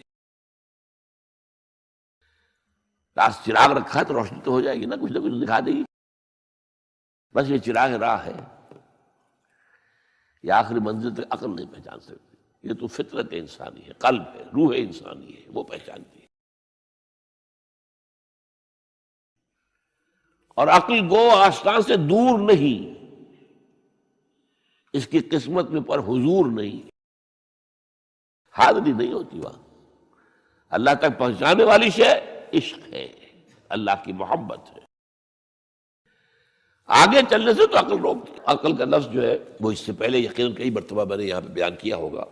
پاس چراغ رکھا ہے تو روشنی تو ہو جائے گی نا، کچھ نہ کچھ دکھا دے گی، بس یہ چراغ راہ ہے، یہ آخری منزل تک عقل نہیں پہچان سکتی۔ یہ تو فطرت انسانی ہے، قلب ہے، روح انسانی ہے، وہ پہچانتی ہے۔ اور عقل گو آستان سے دور نہیں، اس کی قسمت میں پر حضور نہیں، حاضری نہیں ہوتی وہاں۔ اللہ تک پہنچانے والی شے عشق ہے، اللہ کی محبت ہے۔ آگے چلنے سے تو عقل روکتی۔ عقل کا لفظ جو ہے وہ اس سے پہلے یقیناً کئی مرتبہ میں نے یہاں پہ بیان کیا ہوگا۔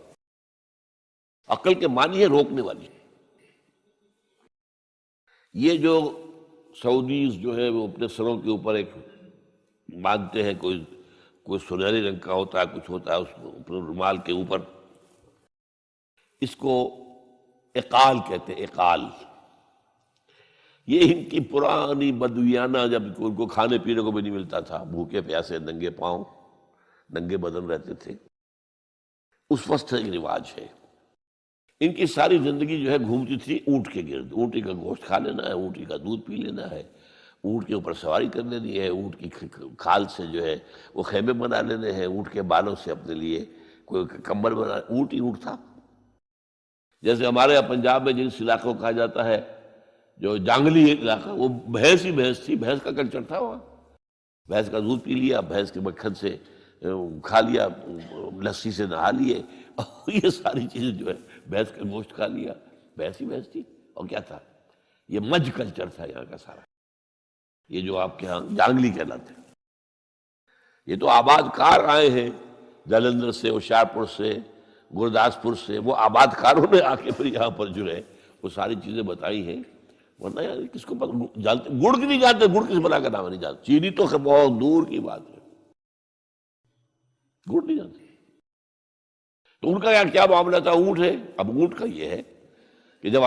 عقل کے معنی ہے روکنے والی۔ یہ جو سعودیز جو ہے وہ اپنے سروں کے اوپر ایک باندھتے ہیں، کوئی سنہری رنگ کا ہوتا ہے، کچھ ہوتا ہے اس اوپر رومال کے اوپر، اس کو اقال کہتے ہیں، اقال۔ یہ ان کی پرانی بدویانہ، جب ان کو کھانے پینے کو بھی نہیں ملتا تھا، بھوکے پیاسے ننگے پاؤں ننگے بدن رہتے تھے، اس وقت سے ایک رواج ہے۔ ان کی ساری زندگی جو ہے گھومتی تھی اونٹ کے گرد، اونٹی کا گوشت کھا لینا ہے، اونٹی کا دودھ پی لینا ہے، اونٹ کے اوپر سواری کر لینی ہے، اونٹ کی کھال سے جو ہے وہ خیمے بنا لینے ہیں، اونٹ کے بالوں سے اپنے لیے کوئی کمبل بنا، اونٹ ہی اونٹ تھا۔ جیسے ہمارے یہاں پنجاب میں جن علاقوں کو کہا جاتا ہے جو جانگلی علاقہ، وہ بھینس ہی بھینس تھی، بھینس کا کلچر تھا وہاں، بھینس کا دودھ پی لیا، بھینس کے مکھن سے کھا لیا، لسی سے نہا لیے، اور یہ ساری چیزیں جو ہے بھینس کا گوشت کھا لیا، بھینس ہی بھینس تھی۔ اور کیا تھا؟ یہ مجھ کلچر تھا یہاں کا سارا، یہ جو آپ کے ہاں جانگلی کہلاتے ہیں۔ یہ تو آباد کار آئے ہیں جلندھر سے، ہوشیارپور سے، گرداسپور سے، وہ آباد کاروں نے آ کے پھر یہاں پر جو ہے وہ ساری چیزیں بتائی ہیں، ورنہ یار کس کو جانتے، گڑ کی نہیں جانتے، گڑ کس بلا کا نام نہیں جانتے، چینی تو بہت دور کی بات ہے، گڑ نہیں جانتے۔ تو ان کا یار کیا معاملہ تھا؟ اونٹ ہے۔ اب اونٹ کا یہ ہے کہ جب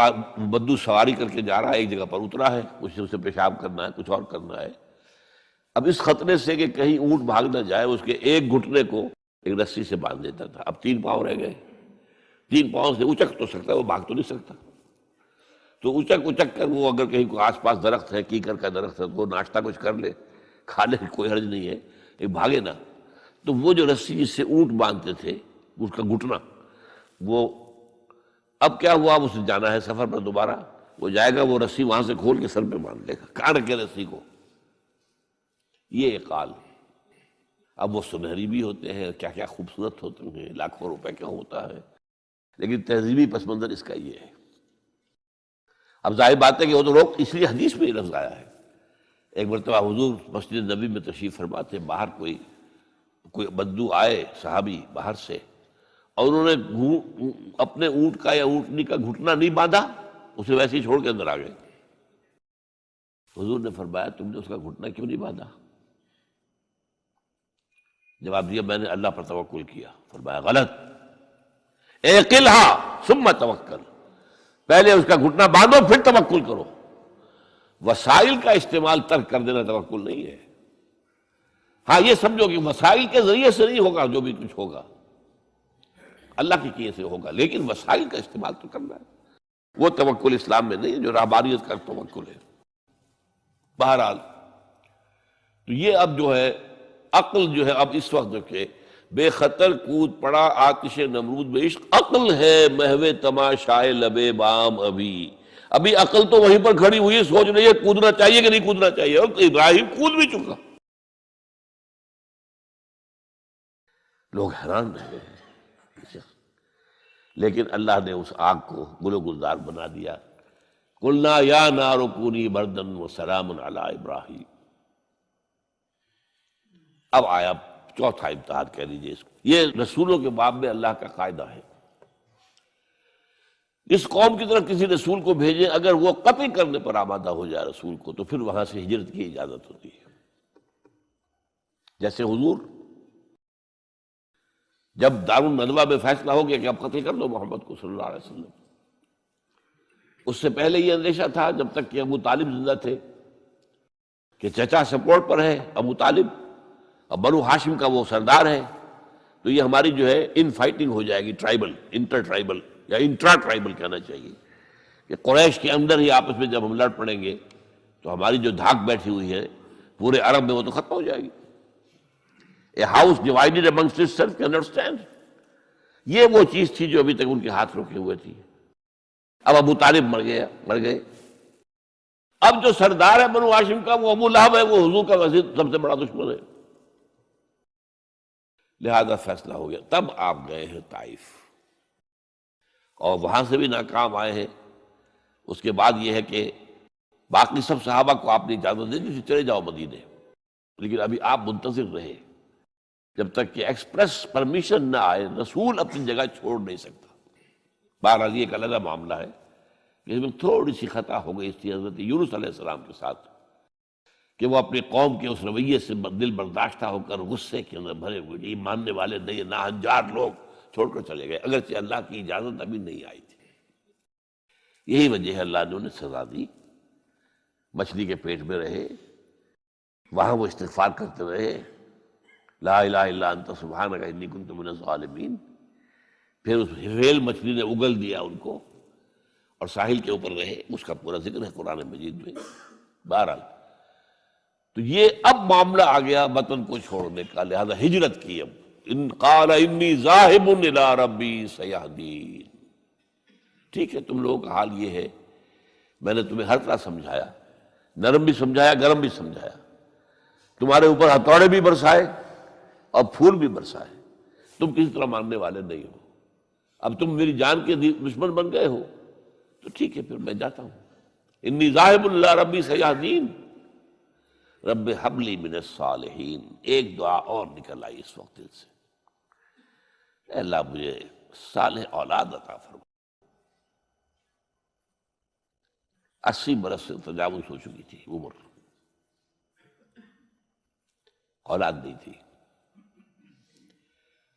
بدو سواری کر کے جا رہا ہے، ایک جگہ پر اترا ہے، اسے پیشاب کرنا ہے، کچھ اور کرنا ہے، اب اس خطرے سے کہ کہیں اونٹ بھاگ نہ جائے، اس کے ایک گھٹنے کو ایک رسی سے باندھ دیتا تھا۔ اب 3 پاؤں رہ گئے، 3 پاؤں سے اچک تو سکتا ہے، وہ بھاگ تو نہیں سکتا، تو اچک کر وہ اگر کہیں کوئی آس پاس درخت ہے، کیکر کا درخت ہے، تو وہ ناشتہ کچھ کر لے، کھا لے، کوئی حرج نہیں ہے، ایک بھاگے نا۔ تو وہ جو رسی جس سے اونٹ باندھتے تھے، اس کا گھٹنا، وہ اب کیا ہوا، اب اسے جانا ہے سفر پر دوبارہ، وہ جائے گا، وہ رسی وہاں سے کھول کے سر پہ باندھ لے گا، کاٹ کے رسی کو۔ یہ اقال، اب وہ سنہری بھی ہوتے ہیں، کیا کیا خوبصورت ہوتے ہیں، لاکھوں روپے کا ہوتا ہے، لیکن تہذیبی پس منظر اس کا یہ ہے۔ اب ظاہر بات ہے کہ وہ تو لوگ، اس لیے حدیث میں یہ لفظ آیا ہے۔ ایک مرتبہ حضور مسجد نبی میں تشریف فرما تھے، باہر کوئی بدو آئے صحابی باہر سے، اور انہوں نے اپنے اونٹ کا یا اونٹنی کا گھٹنا نہیں باندھا، اسے ویسے ہی چھوڑ کے اندر آ گئے۔ حضور نے فرمایا تم نے اس کا گھٹنا کیوں نہیں باندھا؟ جواب دیا میں نے اللہ پر توکل کیا۔ فرمایا غلط، اعقلھا ثم توکل، پہلے اس کا گھٹنا باندھو پھر توکل کرو۔ وسائل کا استعمال ترک کر دینا توکل نہیں ہے۔ ہاں یہ سمجھو کہ وسائل کے ذریعے سے نہیں ہوگا، جو بھی کچھ ہوگا اللہ کی کیے سے ہوگا، لیکن وسائل کا استعمال تو کرنا ہے۔ وہ توکل اسلام میں نہیں ہے جو رہبانیت کا توکل ہے۔ بہرحال تو یہ اب جو ہے عقل جو ہے، اب اس وقت جو کہ بے خطر کود پڑا آتش نمرود میں عشق، عقل ہے محو تماشائے لبے بام، ابھی عقل تو وہیں پر کھڑی ہوئی سوچ رہی ہے کودنا چاہیے کہ نہیں کودنا چاہیے، اور ابراہیم کود بھی چکا۔ لوگ حیران رہ گئے، لیکن اللہ نے اس آگ کو گل و گلزار بنا دیا۔ قلنا یا نار کونی بردا وسلام علی ابراہیم۔ اب آیا چوتھا امتحان کہہ لیجیے اس کو۔ یہ رسولوں کے باب میں اللہ کا قاعدہ ہے، اس قوم کی طرف کسی رسول کو بھیجیں، اگر وہ قتل کرنے پر آمادہ ہو جائے رسول کو، تو پھر وہاں سے ہجرت کی اجازت ہوتی ہے۔ جیسے حضور جب دارالندوہ میں فیصلہ ہو گیا کہ اب قتل کر دو محمد کو صلی اللہ علیہ وسلم، اس سے پہلے یہ اندیشہ تھا جب تک کہ ابو طالب زندہ تھے کہ چچا سپورٹ پر ہے ابو طالب، اب بنو ہاشم کا وہ سردار ہے، تو یہ ہماری جو ہے ان فائٹنگ ہو جائے گی، ٹرائبل، انٹر ٹرائبل یا انٹرا ٹرائبل کہنا چاہیے، کہ قریش کے اندر ہی آپس میں جب ہم لڑ پڑیں گے تو ہماری جو دھاک بیٹھی ہوئی ہے پورے عرب میں وہ تو ختم ہو جائے گی۔ A house divided amongst itself cannot stand۔ یہ وہ چیز تھی جو ابھی تک ان کے ہاتھ روکے ہوئے تھی۔ اب ابو طالب مر گئے، اب جو سردار ہے بنو ہاشم کا وہ ابو لہب ہے، وہ حضور کا وزیر سب سے بڑا دشمن ہے، لہذا فیصلہ ہو گیا۔ تب آپ گئے ہیں طائف، اور وہاں سے بھی ناکام آئے ہیں۔ اس کے بعد یہ ہے کہ باقی سب صحابہ کو آپ نے اجازت دے دی چلے جاؤ مدینے، لیکن ابھی آپ منتظر رہے جب تک کہ ایکسپریس پرمیشن نہ آئے۔ رسول اپنی جگہ چھوڑ نہیں سکتا۔ بہرحال یہ ایک علیحدہ معاملہ ہے کہ اس میں تھوڑی سی خطا ہو گئی تھی حضرت یونس علیہ السلام کے ساتھ، کہ وہ اپنی قوم کے اس رویے سے دل برداشتہ ہو کر غصے کے اندر بھرے ہوئے، یہ ماننے والے نہیں، ناہنجار لوگ چھوڑ کر چلے گئے، اگرچہ اللہ کی اجازت ابھی نہیں آئی تھی۔ یہی وجہ ہے اللہ نے انہیں سزا دی مچھلی کے پیٹ میں رہے، وہاں وہ استغفار کرتے رہے، لا الہ الا انت سبحانک انی کنت من الظالمین۔ پھر اس ویل مچھلی نے اگل دیا ان کو اور ساحل کے اوپر رہے، اس کا پورا ذکر ہے قرآن مجید میں۔ بہرحال تو یہ اب معاملہ آ گیا وطن کو چھوڑنے کا، لہذا ہجرت کی۔ اب ان قال انی ذاہب الی ربی سیہدین، ٹھیک ہے تم لوگوں کا حال یہ ہے، میں نے تمہیں ہر طرح سمجھایا، نرم بھی سمجھایا، گرم بھی سمجھایا، تمہارے اوپر ہتھوڑے بھی برسائے اور پھول بھی برسائے، تم کسی طرح ماننے والے نہیں ہو، اب تم میری جان کے دشمن بن گئے ہو، تو ٹھیک ہے پھر میں جاتا ہوں۔ انی ذاہب الی ربی سیہدین رب ہب لی من الصالحین۔ ایک دعا اور نکل آئی اس وقت دل سے، اے اللہ مجھے صالح اولاد عطا فرما۔ 80 برس سے تجاوز ہو چکی تھی عمر، اولاد نہیں تھی۔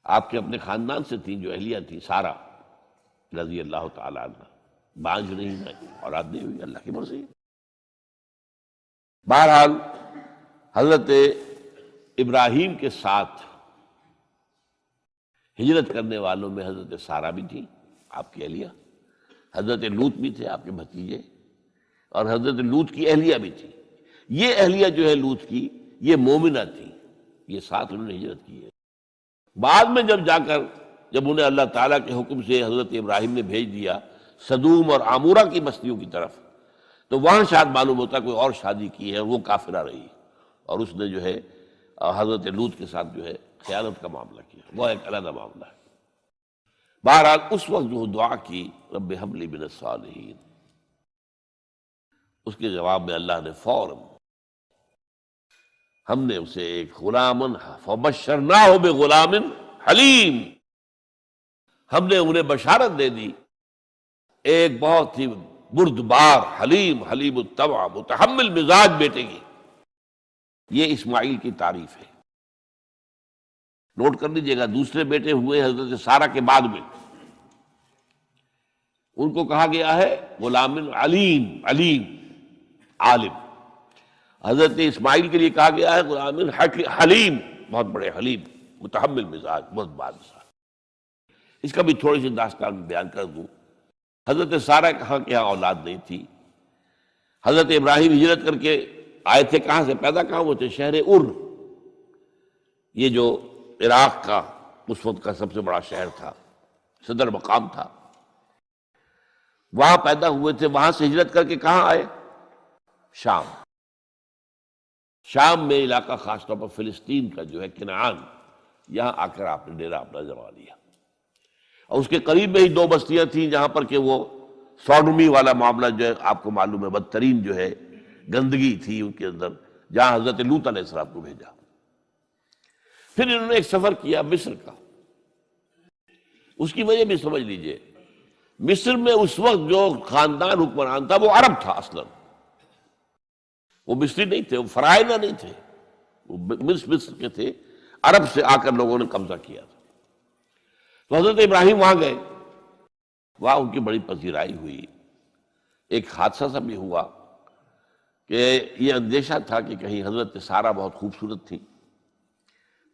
آپ کے اپنے خاندان سے تھیں جو اہلیہ تھی سارہ رضی اللہ تعالی عنہ، بانجھ نہیں ہے، اولاد نہیں ہوئی، اللہ کی مرضی ہے۔ بہرحال حضرت ابراہیم کے ساتھ ہجرت کرنے والوں میں حضرت سارہ بھی تھی آپ کی اہلیہ، حضرت لوط بھی تھے آپ کے بھتیجے، اور حضرت لوط کی اہلیہ بھی تھی۔ یہ اہلیہ جو ہے لوط کی، یہ مومنہ تھی، یہ ساتھ انہوں نے ہجرت کی ہے۔ بعد میں جب انہیں اللہ تعالیٰ کے حکم سے حضرت ابراہیم نے بھیج دیا سدوم اور عامورہ کی بستیوں کی طرف، تو وہاں شاید معلوم ہوتا کوئی اور شادی کی ہے، وہ کافرہ رہی، اور اس نے جو ہے حضرت لوط کے ساتھ جو ہے خیانت کا معاملہ کیا، وہ ایک علیحدہ معاملہ ہے۔ بہرحال اس وقت جو دعا کی رب ہب لی من الصالحین، اس کے جواب میں اللہ نے فوراً ہم نے اسے ایک غلامن فبشرناہ بغلام حلیم، ہم نے انہیں بشارت دے دی ایک بہت ہی بردبار، حلیم الطبع، متحمل مزاج بیٹے کی۔ یہ اسماعیل کی تعریف ہے، نوٹ کر لیجیے گا۔ دوسرے بیٹے ہوئے حضرت سارہ کے بعد میں، ان کو کہا گیا ہے غلام علیم، عالم۔ حضرت اسماعیل کے لیے کہا گیا ہے غلام حلیم، بہت بڑے حلیم، متحمل مزاج، بہت بادشاہ۔ اس کا بھی تھوڑی سی داستان بیان کر دوں۔ حضرت سارہ کہاں کے یہاں اولاد نہیں تھی، حضرت ابراہیم ہجرت کر کے آئے تھے، کہاں سے پیدا کہاں ہوئے تھے؟ شہر ار، یہ جو عراق کا اس وقت کا سب سے بڑا شہر تھا، صدر مقام تھا، وہاں پیدا ہوئے تھے۔ وہاں سے ہجرت کر کے کہاں آئے؟ شام میں علاقہ، خاص طور پر فلسطین کا جو ہے کنعان، یہاں آ کر آپ نے ڈیرا اپنا جما لیا۔ اور اس کے قریب میں ہی 2 بستیاں تھیں جہاں پر کہ وہ سوڈومی والا معاملہ جو ہے آپ کو معلوم ہے، بدترین جو ہے گندگی تھی ان کے اندر، جہاں حضرت لوط علیہ السلام کو بھیجا۔ پھر انہوں نے ایک سفر کیا مصر کا، اس کی وجہ بھی سمجھ لیجئے۔ مصر میں اس وقت جو خاندان حکمران تھا وہ عرب تھا اصلاً، وہ مصری نہیں تھے، وہ فرائضہ نہیں تھے، وہ مصر کے تھے، عرب سے آ کر لوگوں نے قبضہ کیا تھا۔ تو حضرت ابراہیم وہاں گئے، وہاں ان کی بڑی پذیرائی ہوئی۔ ایک حادثہ سا بھی ہوا کہ یہ اندیشہ تھا کہ کہیں حضرت سارہ بہت خوبصورت تھی،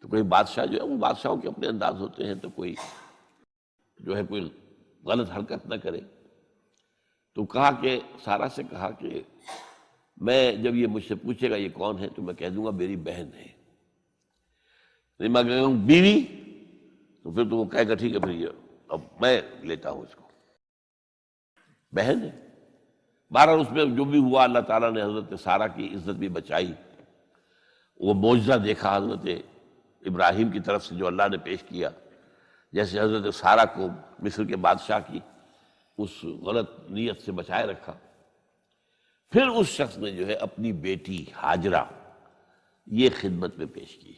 تو کوئی بادشاہ جو ہے، وہ بادشاہوں کے اپنے انداز ہوتے ہیں، تو کوئی جو ہے کوئی غلط حرکت نہ کرے۔ تو کہا کہ سارہ سے کہا کہ میں جب یہ مجھ سے پوچھے گا یہ کون ہے تو میں کہہ دوں گا میری بہن ہے، نہیں میں کہوں بیوی تو پھر تو وہ کہے گا ٹھیک ہے پھر یہ اب میں لیتا ہوں اس کو، بہن ہے۔ بہرحال اس میں جو بھی ہوا، اللہ تعالیٰ نے حضرت سارہ کی عزت بھی بچائی۔ وہ معجزہ دیکھا حضرت ابراہیم کی طرف سے جو اللہ نے پیش کیا، جیسے حضرت سارہ کو مصر کے بادشاہ کی اس غلط نیت سے بچائے رکھا۔ پھر اس شخص نے جو ہے اپنی بیٹی ہاجرہ یہ خدمت میں پیش کی۔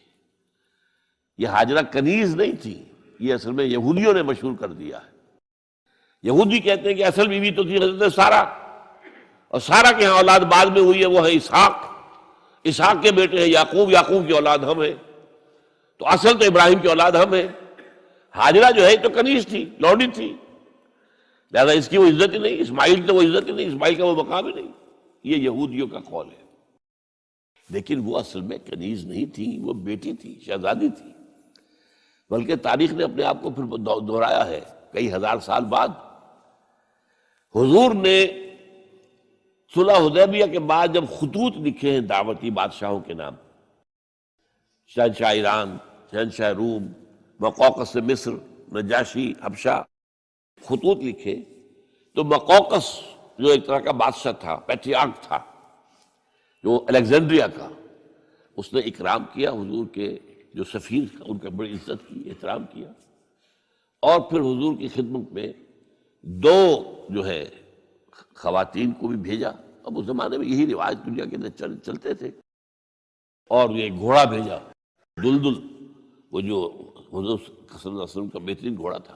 یہ ہاجرہ کنیز نہیں تھی، یہ اصل میں یہودیوں نے مشہور کر دیا ہے۔ یہودی کہتے ہیں کہ اصل بیوی تو تھی حضرت سارہ، اور سارہ کے ہاں اولاد بعد میں ہوئی ہے، وہ ہے اسحاق کے بیٹے ہیں یعقوب، یعقوب کی اولاد ہم ہیں، تو اصل تو ابراہیم کی اولاد ہم ہیں۔ ہاجرہ جو ہے تو کنیز تھی، لوڈی تھی، لہذا اس کی وہ عزت ہی نہیں، اسماعیل کی تو وہ عزت ہی نہیں، اسماعیل کا وہ مقام ہی نہیں۔ یہ یہودیوں کا قول ہے، لیکن وہ اصل میں کنیز نہیں تھی، وہ بیٹی تھی، شہزادی تھی، بلکہ تاریخ نے اپنے آپ کو پھر دہرایا ہے کئی ہزار سال بعد۔ حضور نے صلح حدیبیہ کے بعد جب خطوط لکھے ہیں دعوتی بادشاہوں کے نام، شہنشاہ ایران، شہنشاہ روم، مقوقس مصر، نجاشی حبشہ، خطوط لکھے، تو مقوقس جو ایک طرح کا بادشاہ تھا، پیٹریارک تھا، جو الیگزینڈریا کا، اس نے اکرام کیا حضور کے جو سفیر تھا، ان کا بڑی عزت کی، احترام کیا، اور پھر حضور کی خدمت میں دو جو ہے خواتین کو بھی بھیجا۔ اب اس زمانے میں یہی رواج دنیا کے اندر چلتے تھے، اور یہ گھوڑا بھیجا، دلدل، وہ جو حضور صلی اللہ علیہ وسلم کا بہترین گھوڑا تھا،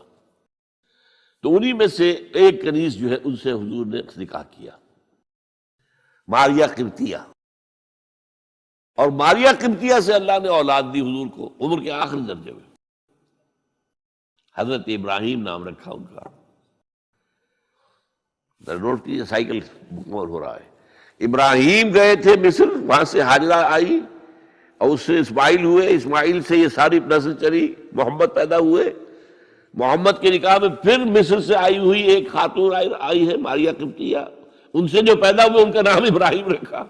تو انہی میں سے ایک کنیز جو ہے ان سے حضور نے نکاح کیا، ماریہ قبطیہ، اور ماریہ قبطیہ سے اللہ نے اولاد دی حضور کو عمر کے آخری درجے میں، حضرت ابراہیم نام رکھا ان کا۔ نوٹ کیجیے، سائیکل مکمل ہو رہا ہے۔ ابراہیم گئے تھے مصر، وہاں سے ہاجرہ آئی، اور اس سے اسماعیل ہوئے، اسماعیل سے یہ ساری نسل چلی، محمد پیدا ہوئے، محمد کے نکاح میں پھر مصر سے آئی ہوئی ایک خاتون آئی ہے ماریہ قبطیہ، ان سے جو پیدا ہوئے ان کا نام ابراہیم رکھا۔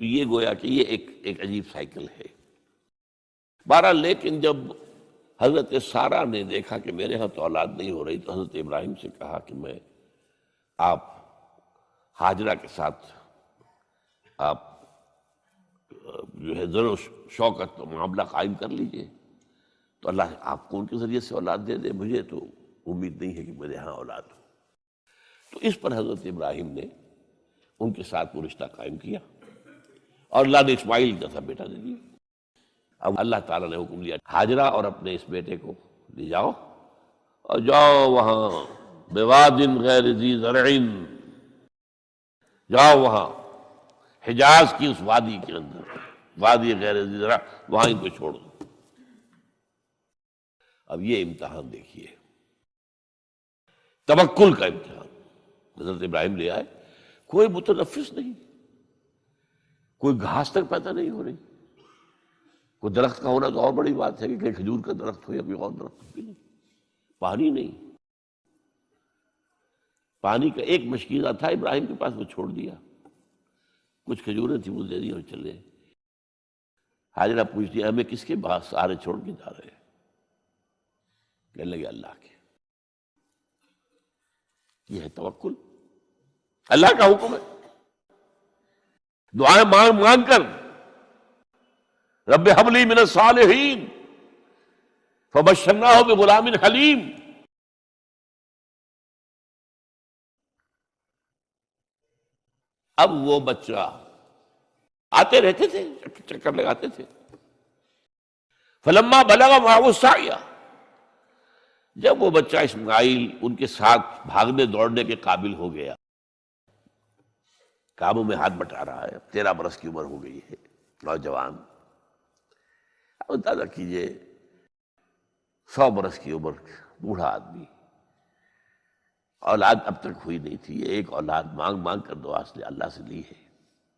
تو یہ گویا کہ یہ ایک عجیب سائیکل ہے۔ بہرحال لیکن جب حضرت سارہ نے دیکھا کہ میرے ہاں تو اولاد نہیں ہو رہی، تو حضرت ابراہیم سے کہا کہ میں آپ ہاجرہ کے ساتھ آپ جو ہے زر و شوقت معاملہ قائم کر لیجئے، تو اللہ آپ کو ان کے ذریعے سے اولاد دے دے، مجھے تو امید نہیں ہے کہ میرے ہاں اولاد ہو۔ تو اس پر حضرت ابراہیم نے ان کے ساتھ وہ رشتہ قائم کیا، اور اللہ نے اسماعیل جیسا بیٹا دے دیا۔ اب اللہ تعالیٰ نے حکم دیا ہاجرہ اور اپنے اس بیٹے کو لے جاؤ، اور جاؤ وہاں بواد غیر ذی زرع، جاؤ وہاں حجاز کی اس وادی کے اندر، وادی غیر ذی زرع، وہاں ان کو چھوڑ دو۔ اب یہ امتحان دیکھیے، توکل کا امتحان۔ حضرت ابراہیم لے آئے، کوئی متنفس نہیں، کوئی گھاس تک پیدا نہیں ہو رہی، کوئی درخت کا ہونا تو اور بڑی بات ہے کہ کھجور کا درخت ہو یا کوئی اور درخت بھی نہیں، پانی نہیں، پانی کا ایک مشکیزہ تھا ابراہیم کے پاس، وہ چھوڑ دیا، کچھ کھجوریں تھیں وہ دے دی اور چلے۔ حاجرہ پوچھتی ہمیں کس کے پاس سارے چھوڑ کے جا رہے ہیں؟ کہنے لگے اللہ کے۔ یہ ہے توکل، اللہ کا حکم ہے، دعائیں مانگ مانگ کر، رب حب لی من الصالحین فبشرناہ بغلام حلیم۔ اب وہ بچہ آتے رہتے تھے، چکر لگاتے تھے۔ فلما بلغ معه السعی، جب وہ بچہ اسماعیل ان کے ساتھ بھاگنے دوڑنے کے قابل ہو گیا، کاموں میں ہاتھ بٹا رہا ہے، 13 برس کی عمر ہو گئی ہے، نوجوان، اب اندازہ کیجئے 100 برس کی عمر، بوڑھا آدمی، اولاد اب تک ہوئی نہیں تھی، یہ ایک اولاد مانگ مانگ کر دعا سے اللہ سے لی ہے۔